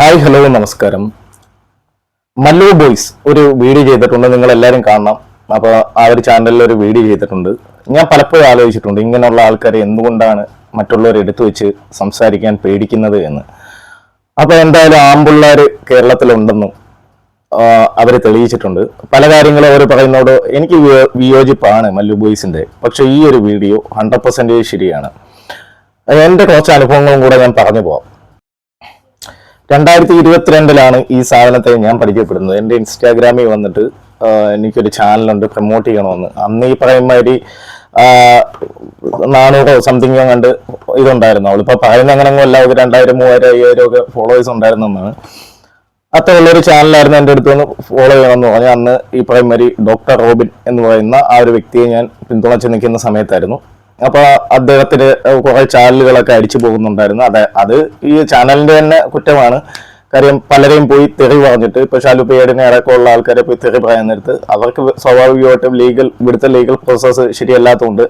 Hi hello നമസ്കാരം. Mallu boys ഒരു video ചെയ്തിട്ടുണ്ട്, നിങ്ങൾ എല്ലാവരും കാണണം. അപ്പോൾ ആ ഒരു ചാനലിൽ ഒരു വീഡിയോ ചെയ്തിട്ടുണ്ട്. ഞാൻ പലപ്പോഴും ആലോചിച്ചിട്ടുണ്ട് ഇങ്ങനെയുള്ള ആൾക്കാരെ എന്തുകൊണ്ടാണ് മറ്റുള്ളവർ എടുത്തു വെച്ച് സംസാരിക്കാൻ പേടിക്കുന്നത് എന്ന്. അപ്പോൾ എന്തായാലും ആമ്പിള്ളേർ കേരളത്തിലുണ്ടെന്നും അവർ തെളിയിച്ചിട്ടുണ്ട്. പല കാര്യങ്ങളും അവർ പറയുന്നതോട് എനിക്ക് വിയോജിപ്പാണ് മല്ലു ബോയ്സിന്റെ. പക്ഷെ ഈ ഒരു വീഡിയോ 100% ശരിയാണ്. എൻ്റെ കുറച്ച് അനുഭവങ്ങളും കൂടെ ഞാൻ പറഞ്ഞു പോവാം. 2022 ഈ സാധനത്തെ ഞാൻ പരിചയപ്പെടുന്നത്. എൻ്റെ ഇൻസ്റ്റാഗ്രാമിൽ വന്നിട്ട് എനിക്കൊരു ചാനലുണ്ട്, പ്രൊമോട്ട് ചെയ്യണമെന്ന്. അന്ന് ഈ പറയുമാതിരി 400 സംതിങ് കണ്ട് ഇതുണ്ടായിരുന്നു. അവളിപ്പോൾ പറയുന്ന അങ്ങനെയൊന്നും അല്ല, ഒരു 2000, 3000, 5000 ഒക്കെ ഫോളോവേഴ്സ് ഉണ്ടായിരുന്നെന്നാണ്. അത്രയുള്ളൊരു ചാനലായിരുന്നു. എൻ്റെ അടുത്ത് നിന്ന് ഫോളോ ചെയ്യണമെന്ന് പറഞ്ഞാൽ അന്ന് ഈ പറയുമാതിരി ഡോക്ടർ റോബിൻ എന്ന് പറയുന്ന ആ ഒരു വ്യക്തിയെ ഞാൻ പിന്തുണച്ച് നിൽക്കുന്ന സമയത്തായിരുന്നു. അപ്പൊ അദ്ദേഹത്തിന് കുറെ ചാനലുകളൊക്കെ അടിച്ചു പോകുന്നുണ്ടായിരുന്നു. അത് ഈ ചാനലിന്റെ തന്നെ കുറ്റമാണ്. കാര്യം പലരെയും പോയി തെറി പറഞ്ഞിട്ട്, ഇപ്പൊ ഷാലുപ്പേടിനെ അടക്കമുള്ള ആൾക്കാരെ പോയി തെറി പറയാൻ നേരത്ത് അവർക്ക് സ്വാഭാവികമായിട്ടും ഇവിടുത്തെ ലീഗൽ പ്രോസസ്സ് ശരിയല്ലാത്തതുകൊണ്ട്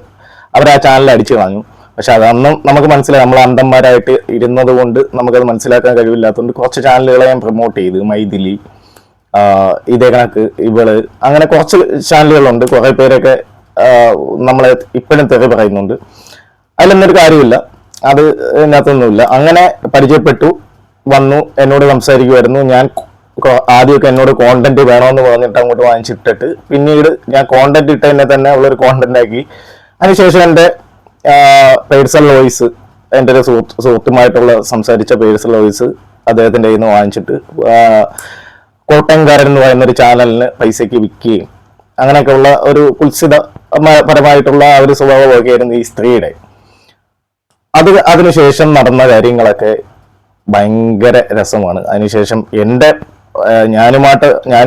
അവർ ആ ചാനൽ അടിച്ചു കളഞ്ഞു. പക്ഷെ അതൊന്നും നമുക്ക് മനസ്സിലായി, നമ്മൾ അന്ധന്മാരായിട്ട് ഇരുന്നത് കൊണ്ട് നമുക്കത് മനസ്സിലാക്കാൻ കഴിവില്ലാത്തതുകൊണ്ട് കുറച്ച് ചാനലുകളെ ഞാൻ പ്രൊമോട്ട് ചെയ്ത്. മൈഥിലി, ഇതേ കണക്ക് ഇവള്, അങ്ങനെ കുറച്ച് ചാനലുകളുണ്ട്. കുറെ പേരൊക്കെ നമ്മളെ ഇപ്പോഴും തെറി പറയുന്നുണ്ട്. അതിലൊന്നൊരു കാര്യമില്ല, അത് ഇതിനകത്തൊന്നുമില്ല. അങ്ങനെ പരിചയപ്പെട്ടു വന്നു, എന്നോട് സംസാരിക്കുമായിരുന്നു. ഞാൻ ആദ്യമൊക്കെ എന്നോട് കോണ്ടന്റ് വേണമെന്ന് പറഞ്ഞിട്ട് അങ്ങോട്ട് വാങ്ങിച്ചിട്ടിട്ട് പിന്നീട് ഞാൻ കോണ്ടന്റ് ഇട്ടതിനെ തന്നെ ഉള്ളൊരു കോണ്ടന്റ് ആക്കി. അതിനുശേഷം എൻ്റെ പേഴ്സണൽ വോയിസ്, എൻ്റെ ഒരു സുഹൃത്തുമായിട്ടുള്ള സംസാരിച്ച പേഴ്സണൽ വോയിസ് അദ്ദേഹത്തിൻ്റെ കയ്യിൽ നിന്ന് വാങ്ങിച്ചിട്ട് കോട്ടയംകാരൻ എന്ന് പറയുന്നൊരു ചാനലിന് പൈസയ്ക്ക് വിൽക്കുകയും അങ്ങനെയൊക്കെയുള്ള ഒരു കുത്സിത പരമായിട്ടുള്ള ആ ഒരു സ്വഭാവമൊക്കെയായിരുന്നു ഈ സ്ത്രീയുടെ. അതിനുശേഷം നടന്ന കാര്യങ്ങളൊക്കെ ഭയങ്കര രസമാണ്. അതിനുശേഷം ഞാനും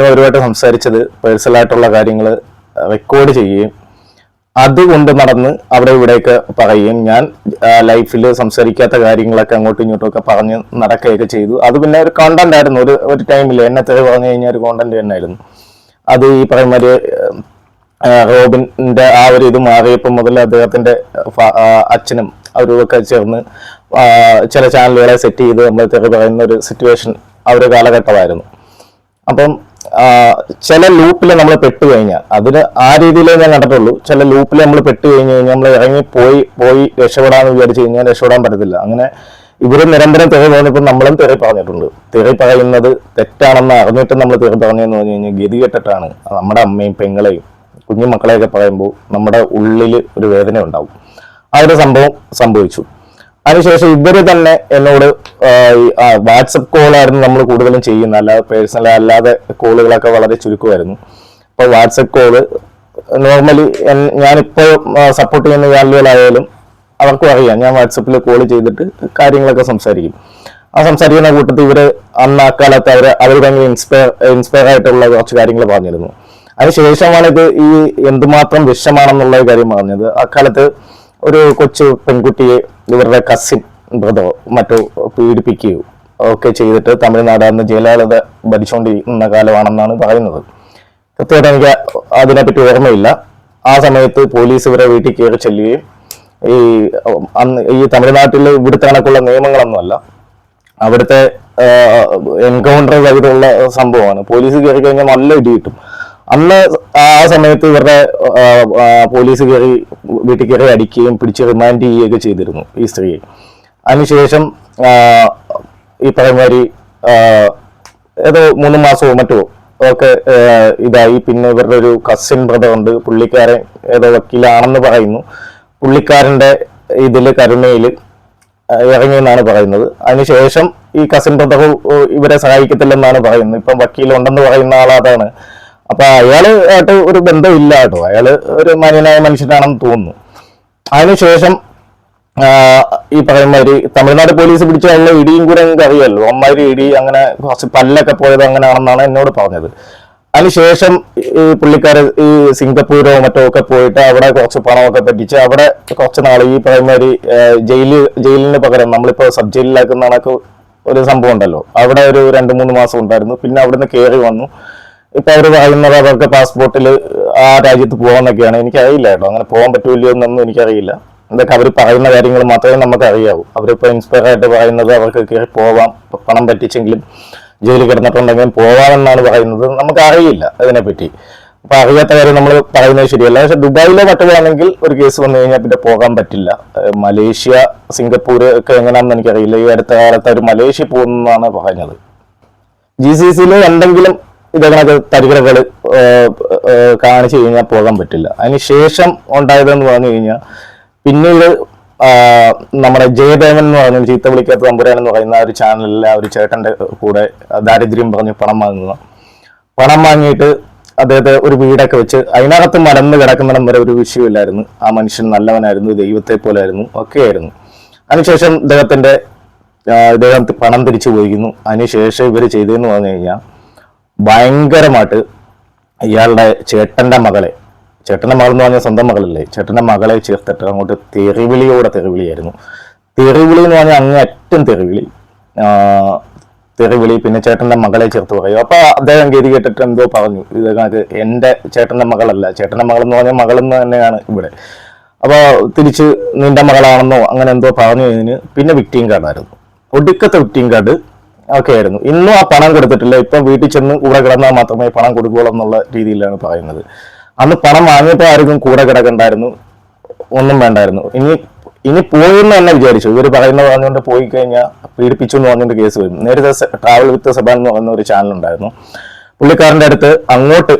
അവരുമായിട്ട് സംസാരിച്ചത് പേഴ്സണലായിട്ടുള്ള കാര്യങ്ങൾ റെക്കോർഡ് ചെയ്യുകയും അതുകൊണ്ട് നടന്ന് അവിടെ ഇവിടെയൊക്കെ പറയുകയും ഞാൻ ലൈഫിൽ സംസാരിക്കാത്ത കാര്യങ്ങളൊക്കെ അങ്ങോട്ടും ഇങ്ങോട്ടും ഒക്കെ പറഞ്ഞ് നടക്കുകയൊക്കെ ചെയ്തു. അത് പിന്നെ ഒരു കോണ്ടന്റ് ആയിരുന്നു. ഒരു ടൈമിൽ എന്നെ തെറി പറഞ്ഞു കഴിഞ്ഞാൽ ഒരു കോണ്ടന്റ് തന്നെയായിരുന്നു അത്. ഈ പറയുന്ന റോബിന്റെ ആ ഒരു ഇത് മാറിയപ്പോൾ മുതൽ അദ്ദേഹത്തിന്റെ അച്ഛനും അവരൊക്കെ ചേർന്ന് ചില ചാനലുകളെ സെറ്റ് ചെയ്ത് നമ്മൾ തെറി പറയുന്ന ഒരു സിറ്റുവേഷൻ ആ ഒരു കാലഘട്ടമായിരുന്നു. അപ്പം ചില ലൂപ്പിൽ നമ്മൾ പെട്ടുകഴിഞ്ഞാൽ, അതിന് ആ രീതിയിലേ ഞാൻ കണ്ടിട്ടുള്ളൂ. ചില ലൂപ്പിൽ നമ്മൾ പെട്ടുകഴിഞ്ഞ് കഴിഞ്ഞാൽ നമ്മൾ ഇറങ്ങി പോയി രക്ഷപ്പെടാന്ന് വിചാരിച്ചു കഴിഞ്ഞാൽ രക്ഷപ്പെടാൻ പറ്റത്തില്ല. അങ്ങനെ ഇവര് നിരന്തരം തെറി പറഞ്ഞപ്പോൾ നമ്മളും തെറി പറഞ്ഞിട്ടുണ്ട്. തെറി പറയുന്നത് തെറ്റാണെന്ന് അറിഞ്ഞിട്ട് നമ്മൾ തെറി പറഞ്ഞതെന്ന് പറഞ്ഞു കഴിഞ്ഞാൽ ഗതികെട്ടിട്ടാണ്. നമ്മുടെ അമ്മയും പെങ്ങളെയും കുഞ്ഞുമക്കളെയൊക്കെ പറയുമ്പോൾ നമ്മുടെ ഉള്ളിൽ ഒരു വേദന ഉണ്ടാവും. ആ ഒരു സംഭവം സംഭവിച്ചു. അതിനുശേഷം ഇവര് തന്നെ എന്നോട് വാട്സപ്പ് കോളായിരുന്നു നമ്മൾ കൂടുതലും ചെയ്യുന്നത്, അല്ലാതെ പേഴ്സണൽ അല്ലാതെ കോളുകളൊക്കെ വളരെ ചുരുക്കമായിരുന്നു. അപ്പോൾ വാട്സപ്പ് കോള് നോർമലി ഞാനിപ്പോൾ സപ്പോർട്ട് ചെയ്യുന്ന ചാനലുകളായാലും അവർക്കും അറിയാം, ഞാൻ വാട്സപ്പിൽ കോൾ ചെയ്തിട്ട് കാര്യങ്ങളൊക്കെ സംസാരിക്കും. ആ സംസാരിക്കുന്ന കൂട്ടത്തിൽ ഇവര് അന്ന് ആ കാലത്ത് അവർ ഭയങ്കര ഇൻസ്പയർ ആയിട്ടുള്ള കുറച്ച് കാര്യങ്ങൾ പറഞ്ഞിരുന്നു. അതിനുശേഷമാണ് ഇത് ഈ എന്തുമാത്രം വിഷമാണെന്നുള്ള കാര്യം പറഞ്ഞത്. അക്കാലത്ത് ഒരു കൊച്ചു പെൺകുട്ടിയെ ഇവരുടെ കസിൻ ബ്രദറോ മറ്റോ പീഡിപ്പിക്കുകയോ ഒക്കെ ചെയ്തിട്ട് തമിഴ്നാട് അന്ന് ജയലളിത ഭരിച്ചുകൊണ്ടിരിക്കുന്ന കാലമാണെന്നാണ് പറയുന്നത്. കൃത്യമായിട്ട് എനിക്ക് അതിനെപ്പറ്റി ഓർമ്മയില്ല. ആ സമയത്ത് പോലീസ് ഇവരെ വീട്ടിൽ കയറി ചെല്ലുകയും ഈ തമിഴ്നാട്ടിൽ ഇവിടുത്തെ കണക്കുള്ള നിയമങ്ങളൊന്നുമല്ല, അവിടുത്തെ എൻകൗണ്ടർ സഹിതമുള്ള സംഭവമാണ്. പോലീസ് കയറി കഴിഞ്ഞാൽ നല്ല ഇടി കിട്ടും. അന്ന് ആ സമയത്ത് ഇവരുടെ പോലീസ് കയറി വീട്ടിൽ കയറി അടിക്കുകയും പിടിച്ച് റിമാൻഡ് ചെയ്യുകയൊക്കെ ചെയ്തിരുന്നു ഈ സ്ത്രീയെ. അതിനുശേഷം ഈ പറയുമാതിരി ഏതോ 3 മാസമോ മറ്റോ ഒക്കെ ഇതായി. പിന്നെ ഇവരുടെ ഒരു കസിൻ ബ്രദർ ഉണ്ട്, പുള്ളിക്കാരൻ ഏതോ വക്കീലാണെന്ന് പറയുന്നു. പുള്ളിക്കാരന്റെ ഇതില് കരുണയിൽ ഇറങ്ങിയെന്നാണ് പറയുന്നത്. അതിനുശേഷം ഈ കസിൻ ബ്രദർ ഇവരെ സഹായിക്കത്തില്ലെന്നാണ് പറയുന്നത്. ഇപ്പം വക്കീലുണ്ടെന്ന് പറയുന്ന ആളതാണ്. അപ്പൊ ആയിട്ട് ഒരു ബന്ധമില്ല കേട്ടോ, അയാള് ഒരു മാന്യനായ മനുഷ്യനാണെന്ന് തോന്നുന്നു. അതിനുശേഷം ഈ പറയുന്ന ഒരു തമിഴ്നാട് പോലീസ് പിടിച്ചുള്ള ഇടിയും കൂടെ നിങ്ങൾക്ക് അറിയാമല്ലോ, അമ്മാതിരി ഇടി, അങ്ങനെ കുറച്ച് പല്ലൊക്കെ പോയത് അങ്ങനെയാണെന്നാണ് എന്നോട് പറഞ്ഞത്. അതിനുശേഷം ഈ പുള്ളിക്കാര് ഈ സിംഗപ്പൂരോ മറ്റോ ഒക്കെ പോയിട്ട് അവിടെ കുറച്ച് പണമൊക്കെ പറ്റിച്ച് അവിടെ കുറച്ച് നാൾ ഈ പറയുന്ന ഒരു ജയിലിന് പകരം നമ്മളിപ്പോ സബ് ജയിലിലാക്കുന്ന കണക്ക് ഒരു സംഭവം ഉണ്ടല്ലോ, അവിടെ ഒരു 2-3 മാസം ഉണ്ടായിരുന്നു. പിന്നെ അവിടുന്ന് കയറി വന്നു. ഇപ്പൊ അവർ പറയുന്നത് അവർക്ക് പാസ്പോർട്ടിൽ ആ രാജ്യത്ത് പോകാന്നൊക്കെയാണ്. എനിക്കറിയില്ല കേട്ടോ, അങ്ങനെ പോകാൻ പറ്റൂല്ലോ എന്നൊന്നും എനിക്കറിയില്ല. ഇതൊക്കെ അവർ പറയുന്ന കാര്യങ്ങൾ മാത്രമേ നമുക്ക് അറിയാവൂ. അവരിപ്പോൾ ഇൻസ്പയർ ആയിട്ട് പറയുന്നത് അവർക്ക് കയറി പോവാം, പണം പറ്റിച്ചെങ്കിലും ജയിലിൽ കിടന്നിട്ടുണ്ടെങ്കിലും പോവാമെന്നാണ് പറയുന്നത്. നമുക്ക് അറിയില്ല അതിനെപ്പറ്റി. അപ്പൊ അറിയാത്ത കാര്യം നമ്മൾ പറയുന്നത് ശരിയല്ല. പക്ഷെ ദുബായിലോ മറ്റുള്ളതാണെങ്കിൽ ഒരു കേസ് വന്നു കഴിഞ്ഞാൽ പിന്നെ പോകാൻ പറ്റില്ല. മലേഷ്യ, സിംഗപ്പൂർ ഒക്കെ എങ്ങനെയാണെന്ന് എനിക്കറിയില്ല. ഈ അടുത്ത കാലത്ത് അവർ മലേഷ്യ പോകുന്നതാണ് പറഞ്ഞത്. GCCയിൽ എന്തെങ്കിലും ഇതേക്കണക്ക് തരികിടകൾ കാണിച്ചു കഴിഞ്ഞാൽ പോകാൻ പറ്റില്ല. അതിന് ശേഷം ഉണ്ടായതെന്ന് പറഞ്ഞു കഴിഞ്ഞാൽ പിന്നീട് നമ്മുടെ ജയദേവൻ എന്ന് പറഞ്ഞ ചീത്ത വിളിക്കാത്ത തമ്പുരാൻ എന്ന് പറയുന്ന ഒരു ചാനലിലെ ഒരു ചേട്ടന്റെ കൂടെ ദാരിദ്ര്യം പറഞ്ഞ് പണം വാങ്ങിയിട്ട് അദ്ദേഹത്തെ ഒരു വീടൊക്കെ വെച്ച് അതിനകത്ത് മലന്ന് കിടക്കുന്നിടം വരെ ഒരു വിഷയമില്ലായിരുന്നു. ആ മനുഷ്യൻ നല്ലവനായിരുന്നു, ദൈവത്തെ പോലെ ആയിരുന്നു, ഒക്കെയായിരുന്നു. അതിനുശേഷം ഇദ്ദേഹം പണം തിരിച്ചു പോയിരിക്കുന്നു. അതിനുശേഷം ഇവർ ചെയ്തതെന്ന് പറഞ്ഞു കഴിഞ്ഞാൽ ഭയങ്കരമായിട്ട് ഇയാളുടെ ചേട്ടന്റെ മകൾ എന്ന് പറഞ്ഞാൽ സ്വന്തം മകളല്ലേ, ചേട്ടന്റെ മകളെ ചേർത്തിട്ട് അങ്ങോട്ട് തെറിവിളിയായിരുന്നു. തെറിവിളി എന്ന് പറഞ്ഞാൽ അങ്ങേയറ്റം തെറിവിളി. പിന്നെ ചേട്ടന്റെ മകളെ ചേർത്ത് പറയും. അപ്പൊ അദ്ദേഹം ഗതി കേട്ടിട്ട് എന്തോ പറഞ്ഞു, ഇത് എന്റെ ചേട്ടന്റെ മകളല്ല, ചേട്ടന്റെ മകൾ എന്ന് പറഞ്ഞാൽ മകളെന്ന് തന്നെയാണ് ഇവിടെ. അപ്പൊ തിരിച്ച് നിന്റെ മകളാണെന്നോ അങ്ങനെ എന്തോ പറഞ്ഞു കഴിഞ്ഞ് പിന്നെ വിക്ടിം കാർഡായിരുന്നു, ഒടുക്കത്തെ വിക്ടിം കാർഡ് ഒക്കെ ആയിരുന്നു. ഇന്നും ആ പണം കൊടുത്തിട്ടില്ല. ഇപ്പം വീട്ടിൽ ചെന്ന് കൂടെ കിടന്നാൽ മാത്രമേ പണം കൊടുക്കുകയുള്ളൂ എന്നുള്ള രീതിയിലാണ് പറയുന്നത്. അന്ന് പണം വാങ്ങിയപ്പോൾ ആർക്കും കൂടെ കിടക്കണ്ടായിരുന്നു, ഒന്നും വേണ്ടായിരുന്നു. ഇനി പോയെന്ന് തന്നെ വിചാരിച്ചു. ഇവർ പറഞ്ഞുകൊണ്ട് പോയി കഴിഞ്ഞാൽ പീഡിപ്പിച്ചു എന്ന് പറഞ്ഞുകൊണ്ട് കേസ് വരും. നേരത്തെ ട്രാവൽ വിത്ത് സെബാൻ എന്ന് പറയുന്ന ഒരു ചാനലുണ്ടായിരുന്നു. പുള്ളിക്കാരൻ്റെ അടുത്ത് അങ്ങോട്ട്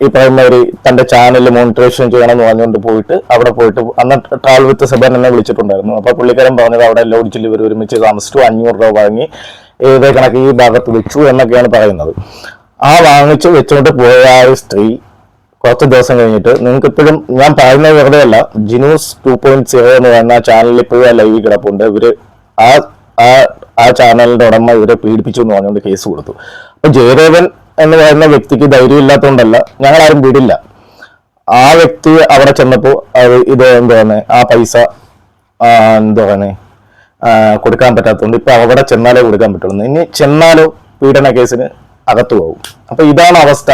ഈ പറയുന്ന തന്റെ ചാനൽ മോണിറ്ററേഷൻ ചെയ്യണമെന്ന് പറഞ്ഞുകൊണ്ട് അവിടെ പോയിട്ട് അന്ന് ട്രാവൽ വിത്ത് സെബാൻ എന്നെ വിളിച്ചിട്ടുണ്ടായിരുന്നു. അപ്പൊ പുള്ളിക്കാരൻ പറഞ്ഞത് അവിടെ ലോഡ്ജിൽ ഇവർ ഒരുമിച്ച് താമസിച്ചു, 500 രൂപ വാങ്ങി ഏതേ കണക്ക് ഈ ഭാഗത്ത് വെച്ചു എന്നൊക്കെയാണ് പറയുന്നത്. ആ വെച്ചുകൊണ്ട് പോയ ആ ഒരു സ്ത്രീ കുറച്ച് ദിവസം കഴിഞ്ഞിട്ട്, നിങ്ങൾക്ക് ഇപ്പോഴും ഞാൻ പറയുന്നത് വെറുതെ അല്ല, ജിനൂസ് 2.0 എന്ന് പറയുന്ന ചാനലിൽ ഇപ്പോഴും ആ ലൈവ് കിടപ്പുണ്ട്. ഇവര് ആ ചാനലിന്റെ ഉടമ ഇവരെ പീഡിപ്പിച്ചു എന്ന് പറഞ്ഞുകൊണ്ട് കേസ് കൊടുത്തു. അപ്പൊ ജയദേവൻ എന്ന് പറയുന്ന വ്യക്തിക്ക് ധൈര്യം ഇല്ലാത്തതുകൊണ്ടല്ല, ഞങ്ങളാരും വിടില്ല. ആ വ്യക്തി അവിടെ ചെന്നപ്പോ ഇത് ആ പൈസ കൊടുക്കാൻ പറ്റാത്തതുകൊണ്ട് ഇപ്പൊ അവിടെ ചെന്നാലേ കൊടുക്കാൻ പറ്റുള്ളൂ. ഇനി ചെന്നാലോ പീഡന കേസിന് അകത്തു പോകും. അപ്പൊ ഇതാണ് അവസ്ഥ.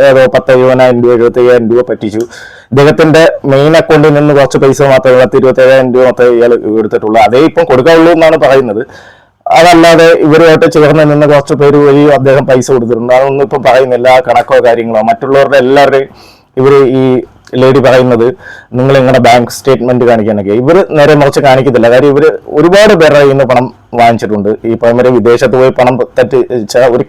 ഏതോ 10,000 രൂപ 75,000 രൂപ പറ്റിച്ചു. ഇദ്ദേഹത്തിന്റെ മെയിൻ അക്കൗണ്ടിൽ നിന്ന് കുറച്ച് പൈസ മാത്രമേ 27,000 രൂപ മാത്രമേ ഇയാൾ എടുത്തിട്ടുള്ളൂ. അതേ ഇപ്പം കൊടുക്കാവുള്ളൂ എന്നാണ് പറയുന്നത്. അതല്ലാതെ ഇവരുമായിട്ട് ചേർന്ന് നിന്ന് കുറച്ച് പേര് വഴി അദ്ദേഹം പൈസ കൊടുത്തിട്ടുണ്ട്. അതൊന്നും ഇപ്പം പറയുന്നില്ല. കണക്കോ കാര്യങ്ങളോ മറ്റുള്ളവരുടെ എല്ലാവരുടെയും ഈ ലേഡി പറയുന്നത് നിങ്ങൾ നിങ്ങളുടെ ബാങ്ക് സ്റ്റേറ്റ്മെന്റ് കാണിക്കാനൊക്കെ. ഇവർ നേരെ മറിച്ച് കാണിക്കത്തില്ല. കാര്യം ഇവർ ഒരുപാട് പേരുടെ കയ്യിൽ നിന്ന് പണം വാങ്ങിച്ചിട്ടുണ്ട്. ഈ പറയുമ്പോൾ വിദേശത്ത് പോയി പണം തെറ്റിച്ച ഒരു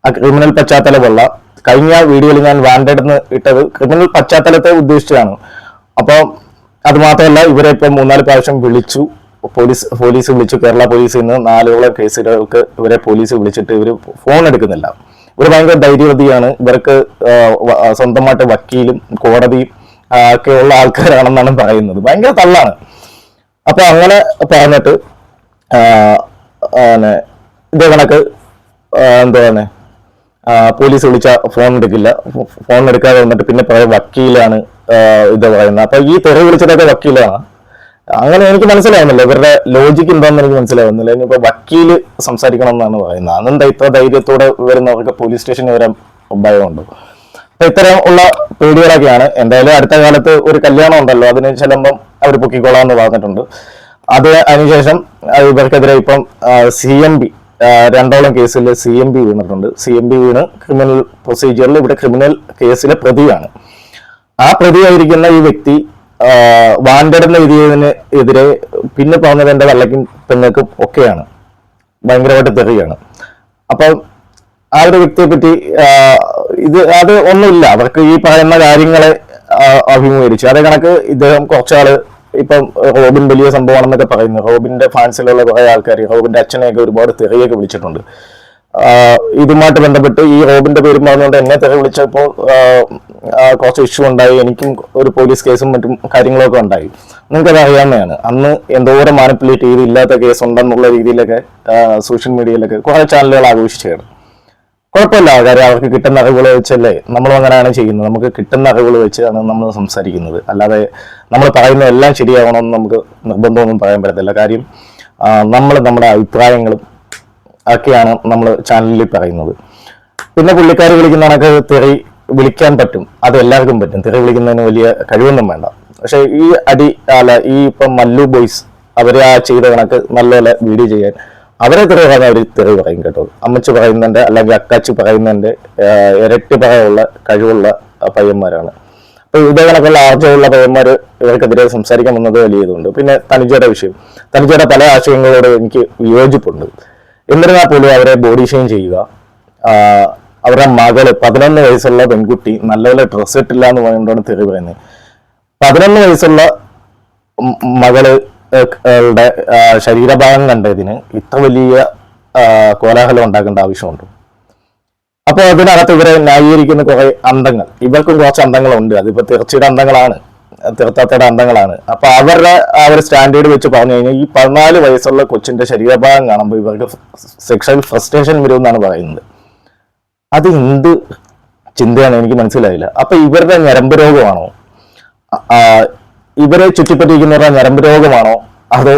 ആ ക്രിമിനൽ പശ്ചാത്തലമുള്ള, കഴിഞ്ഞ വീഡിയോയിൽ ഞാൻ വാണ്ടഡ് എന്ന് ഇട്ടത് ക്രിമിനൽ പശ്ചാത്തലത്തെ ഉദ്ദേശിച്ചാണ്. അപ്പോൾ അത് മാത്രമല്ല, ഇവരെ ഇപ്പം 3-4 പ്രാവശ്യം വിളിച്ചു, പോലീസ് വിളിച്ചു. കേരള പോലീസിൽ നിന്ന് 4 കേസുകൾക്ക് ഇവരെ പോലീസ് വിളിച്ചിട്ട് ഇവർ ഫോൺ എടുക്കുന്നില്ല. ഇവർ ഭയങ്കര ധൈര്യവതിയാണ്. ഇവർക്ക് സ്വന്തമായിട്ട് വക്കീലും കോടതിയും ഒക്കെ ഉള്ള ആൾക്കാരാണെന്നാണ് പറയുന്നത്. ഭയങ്കര തള്ളാണ്. അപ്പൊ അങ്ങനെ പറഞ്ഞിട്ട് ഇതേ കണക്ക് പോലീസ് വിളിച്ച ഫോൺ എടുക്കാതെ വന്നിട്ട് പിന്നെ പറയാം വക്കീലാണ് ഇത് പറയുന്നത്. അപ്പൊ ഈ തെറി വിളിച്ചതൊക്കെ വക്കീലാണ്. അങ്ങനെ എനിക്ക് മനസ്സിലാവുന്നില്ല, ഇവരുടെ ലോജിക്ക് എന്താണെന്ന് എനിക്ക് മനസ്സിലാവുന്നില്ല. ഇനിയിപ്പോ വക്കീല് സംസാരിക്കണം എന്നാണ് പറയുന്നത്. അതെന്താ ഇത്ര ധൈര്യത്തോടെ വരുന്നവർക്ക് പോലീസ് സ്റ്റേഷനിൽ വരാൻ ഭയമുണ്ട്? അപ്പൊ ഇത്തരം ഉള്ള പേടികളൊക്കെയാണ്. എന്തായാലും അടുത്ത കാലത്ത് ഒരു കല്യാണം ഉണ്ടല്ലോ, അതിന് ചെല്ലുമ്പം അവർ പൊക്കിക്കൊള്ളാമെന്ന് പറഞ്ഞിട്ടുണ്ട്. അതിനുശേഷം ഇവർക്കെതിരെ ഇപ്പം CMB 2 കേസിൽ CMB വീണിട്ടുണ്ട്. CMB വീണ് ക്രിമിനൽ പ്രൊസീജിയറിൽ ഇവിടെ ക്രിമിനൽ കേസിലെ പ്രതിയാണ്. ആ പ്രതിയായിരിക്കുന്ന ഈ വ്യക്തി വാണ്ടഡ് എന്ന എഴുതിയതിന് എതിരെ പിന്നെ പറഞ്ഞത് എന്റെ വല്ലക്കും പെങ്ങൾക്കും ഒക്കെയാണ്, ഭയങ്കരമായിട്ട് തെറിയാണ്. അപ്പം ആ ഒരു വ്യക്തിയെ പറ്റി അത് ഒന്നുമില്ല. അവർക്ക് ഈ പറയുന്ന കാര്യങ്ങളെ അഭിമുഖീകരിച്ചു. അതേ കണക്ക് ഇദ്ദേഹം കുറച്ചാള് ഇപ്പം റോബിൻ വലിയ സംഭവമാണെന്നൊക്കെ പറയുന്നു. റോബിന്റെ ഫാൻസിലുള്ള കുറെ ആൾക്കാർ റോബിന്റെ അച്ഛനെയൊക്കെ ഒരുപാട് തെറിയൊക്കെ വിളിച്ചിട്ടുണ്ട്. ഇതുമായിട്ട് ബന്ധപ്പെട്ട് ഈ റോബിന്റെ പേരും പറഞ്ഞുകൊണ്ട് എന്നെ തെറി വിളിച്ചപ്പോൾ കുറച്ച് ഇഷ്യൂ ഉണ്ടായി. എനിക്കും ഒരു പോലീസ് കേസും മറ്റും കാര്യങ്ങളൊക്കെ ഉണ്ടായി. നിങ്ങൾക്കത് അറിയാവുന്നതാണ്. അന്ന് എന്തോരം മാനിപ്പുലേറ്റ് ചെയ്ത് ഇല്ലാത്ത കേസ് ഉണ്ടെന്നുള്ള രീതിയിലൊക്കെ സോഷ്യൽ മീഡിയയിലൊക്കെ കുറെ ചാനലുകൾ ആഘോഷിച്ചാണ്. കുഴപ്പമില്ല, കാര്യം അവർക്ക് കിട്ടുന്ന അറിവുകൾ വെച്ചല്ലേ നമ്മളും അങ്ങനെയാണ് ചെയ്യുന്നത്. നമുക്ക് കിട്ടുന്ന അറിവുകൾ വെച്ചാണ് നമ്മൾ സംസാരിക്കുന്നത്. അല്ലാതെ നമ്മൾ പറയുന്ന എല്ലാം ശരിയാവണമെന്ന് നമുക്ക് നിർബന്ധമൊന്നും പറയാൻ പറ്റത്തില്ല. കാര്യം നമ്മൾ നമ്മുടെ അഭിപ്രായങ്ങളും ഒക്കെയാണ് നമ്മൾ ചാനലിൽ പറയുന്നത്. പിന്നെ പുള്ളിക്കാർ വിളിക്കുന്ന കണക്ക് തെറി വിളിക്കാൻ പറ്റും, അത് എല്ലാവർക്കും പറ്റും. തെറി വിളിക്കുന്നതിന് വലിയ കഴിവൊന്നും വേണ്ട. പക്ഷെ ഈ ഈ ഇപ്പം മല്ലു ബോയ്സ് അവര് ആ ചെയ്ത കണക്ക് നല്ലപോലെ വീഡിയോ ചെയ്യാൻ അവരെ തെറി പറഞ്ഞാൽ അവർ തെറി പറയും കേട്ടോ. അമ്മച്ച് പറയുന്നതിന്റെ അല്ലെങ്കിൽ അക്കാച്ചി പറയുന്നതിന്റെ ഇരട്ടി പറയാനുള്ള കഴിവുള്ള പയ്യന്മാരാണ്. അപ്പൊ ഇതേ കണക്കുള്ള ആർജവുള്ള പയ്യന്മാർ ഇവർക്കെതിരെ സംസാരിക്കാൻ വന്നത് വലിയ ഇതുണ്ട്. പിന്നെ തനുജയുടെ വിഷയം, തനുജയുടെ പല ആശയങ്ങളോട് എനിക്ക് വിയോജിപ്പുണ്ട്. എന്നിരുന്നാൽ പോലും അവരെ ബോഡി ഷെയിം ചെയ്യുക, അവരുടെ മകള് 11 വയസ്സുള്ള പെൺകുട്ടി നല്ലപോലെ ഡ്രസ് ഇട്ടില്ല എന്ന് പറഞ്ഞുകൊണ്ടാണ് തെറി പറയുന്നത്. 11 വയസ്സുള്ള മകള് ശരീരഭാഗം കണ്ടതിന് ഇത്ര വലിയ കോലാഹലം ഉണ്ടാക്കേണ്ട ആവശ്യമുണ്ട്. അപ്പൊ അതിനകത്ത് ഇവരെ ന്യായീകരിക്കുന്ന കുറെ അന്തങ്ങൾ, ഇവർക്കും കുറച്ച് അന്തങ്ങളുണ്ട്. അതിപ്പോ തീർച്ചയുടെ അന്തങ്ങളാണ്, തീർത്താത്തയുടെ അന്തങ്ങളാണ്. അപ്പൊ അവരുടെ ആ ഒരു സ്റ്റാൻഡേർഡ് വെച്ച് പറഞ്ഞു കഴിഞ്ഞാൽ ഈ 14 വയസ്സുള്ള കൊച്ചിന്റെ ശരീരഭാഗം കാണുമ്പോൾ ഇവർക്ക് സെക്ഷൽ ഫ്രസ്ട്രേഷൻ വരുമെന്നാണ് പറയുന്നത്. അത് എന്ത് ചിന്തയാണ് എനിക്ക് മനസ്സിലായില്ല. അപ്പൊ ഇവരുടെ ഞരമ്പ് രോഗമാണോ, ഇവരെ ചുറ്റിപ്പറ്റിയിരിക്കുന്നവരുടെ ഞരമ്പ് രോഗമാണോ, അതോ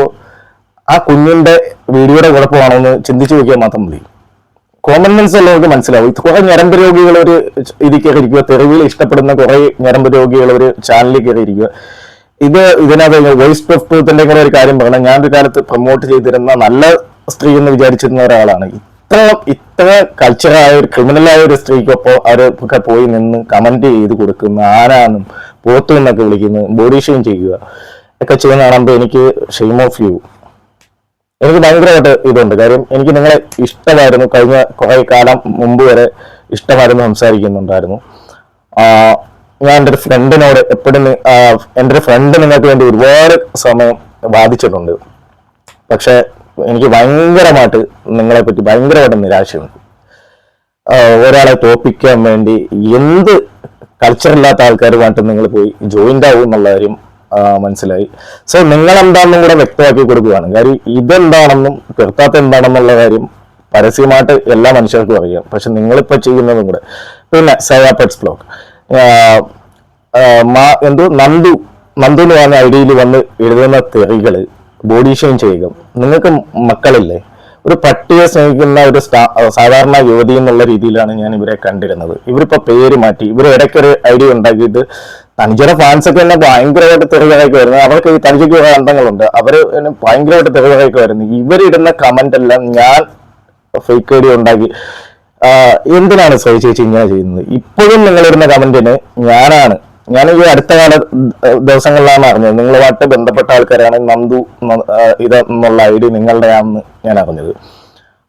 ആ കുഞ്ഞിന്റെ വീഡിയോയുടെ കുഴപ്പമാണോ എന്ന് ചിന്തിച്ചു നോക്കിയാൽ മാത്രം മതി. കോമൺ സെൻസ് ഉള്ളവർക്ക് മനസ്സിലാവും. കുറെ ഞരമ്പ് രോഗികൾ ഒരു ഇതിൽ കയറിയിരിക്കുക, തെരുവിൽ ഇഷ്ടപ്പെടുന്ന കുറെ ഞരമ്പ് രോഗികൾ ഒരു ചാനലിൽ കയറിയിരിക്കുക. ഇതിനകത്ത് വോയിസ് ഓഫ് ട്രൂത്തിന്റെ കൂടെ ഒരു കാര്യം പറയണം. ഞാനൊരു കാലത്ത് പ്രൊമോട്ട് ചെയ്തിരുന്ന നല്ല സ്ത്രീ എന്ന് വിചാരിച്ചിരുന്ന ഒരാളാണ്. ഇത്ര കൾച്ചറായ ഒരു ക്രിമിനലായ ഒരു സ്ത്രീക്കൊപ്പം അവരൊക്കെ പോയി നിന്ന് കമന്റ് ചെയ്ത് കൊടുക്കുന്ന, ആരാന്നും പോത്തു എന്നൊക്കെ വിളിക്കുന്നത്, ബോഡി ഷെയിം ചെയ്യുക ഒക്കെ ചെയ്യുന്ന കാണുമ്പോൾ എനിക്ക് ഷെയിം ഓഫ് യു. എനിക്ക് ഭയങ്കരമായിട്ട് ഇതുണ്ട്. കാര്യം എനിക്ക് നിങ്ങളെ ഇഷ്ടമായിരുന്നു, കഴിഞ്ഞ കുറെ കാലം മുമ്പ് വരെ ഇഷ്ടമായിരുന്നു, സംസാരിക്കുന്നുണ്ടായിരുന്നു. ഞാൻ എൻ്റെ ഒരു ഫ്രണ്ടിനോട് എപ്പോഴും എൻ്റെ ഒരു ഫ്രണ്ട് നിങ്ങൾക്ക് വേണ്ടി ഒരുപാട് സമയം ബാധിച്ചിട്ടുണ്ട്. പക്ഷെ എനിക്ക് ഭയങ്കരമായിട്ട് നിങ്ങളെ പറ്റി ഭയങ്കരമായിട്ട് നിരാശയുണ്ട്. ഒരാളെ തോപ്പിക്കാൻ വേണ്ടി എന്ത് കൾച്ചറില്ലാത്ത ആൾക്കാരുമായിട്ട് നിങ്ങൾ പോയി ജോയിന്റ് ആവും എന്നുള്ള കാര്യം മനസ്സിലായി. സോ നിങ്ങൾ എന്താണെന്നും കൂടെ വ്യക്തമാക്കി കൊടുക്കുകയാണ്. കാര്യം ഇതെന്താണെന്നും തീർത്താത്ത എന്താണെന്നുള്ള കാര്യം പരസ്യമായിട്ട് എല്ലാ മനുഷ്യർക്കും അറിയാം. പക്ഷെ നിങ്ങളിപ്പോൾ ചെയ്യുന്നതും കൂടെ. പിന്നെ സയാപെറ്റ്സ് ബ്ലോഗ് നന്ദു എന്ന് പറഞ്ഞ ഐഡിയയിൽ വന്ന് എഴുതുന്ന തെറികള്, ബോഡി ഷെയിം ചെയ്യുക. നിങ്ങൾക്ക് മക്കളില്ലേ? ഒരു പട്ടിയെ സ്നേഹിക്കുന്ന ഒരു സാധാരണ യുവതി എന്നുള്ള രീതിയിലാണ് ഞാൻ ഇവരെ കണ്ടിരുന്നത്. ഇവരിപ്പോ പേര് മാറ്റി, ഇവർ ഇടയ്ക്കൊരു ഐഡിയ ഉണ്ടാക്കിയിട്ട് തനുജയുടെ ഫാൻസൊക്കെ എന്നെ ഭയങ്കരമായിട്ട് തെറിവായിക്ക് വരുന്നത്. അവർക്ക് ഈ തനുജയ്ക്ക് കുറെ അന്തങ്ങളുണ്ട്, അവര് എന്നെ ഭയങ്കരമായിട്ട് തെറിവായിക്ക് വരുന്നത്. ഇവരിടുന്ന കമന്റ് എല്ലാം ഞാൻ ഫേക്ക് ഐഡിയ ഉണ്ടാക്കി. എന്തിനാണ് ശ്രീ ചേച്ചി ഇങ്ങനെ ചെയ്യുന്നത്? ഇപ്പോഴും നിങ്ങളിടുന്ന കമന്റിന് ഞാൻ ഈ അടുത്ത കാല ദിവസങ്ങളിലാണ് അറിഞ്ഞത് നിങ്ങളുമായിട്ട് ബന്ധപ്പെട്ട ആൾക്കാരാണ് നന്ദു ഇതെന്നുള്ള ഐഡിയ നിങ്ങളുടെയാണെന്ന് ഞാൻ അറിഞ്ഞത്.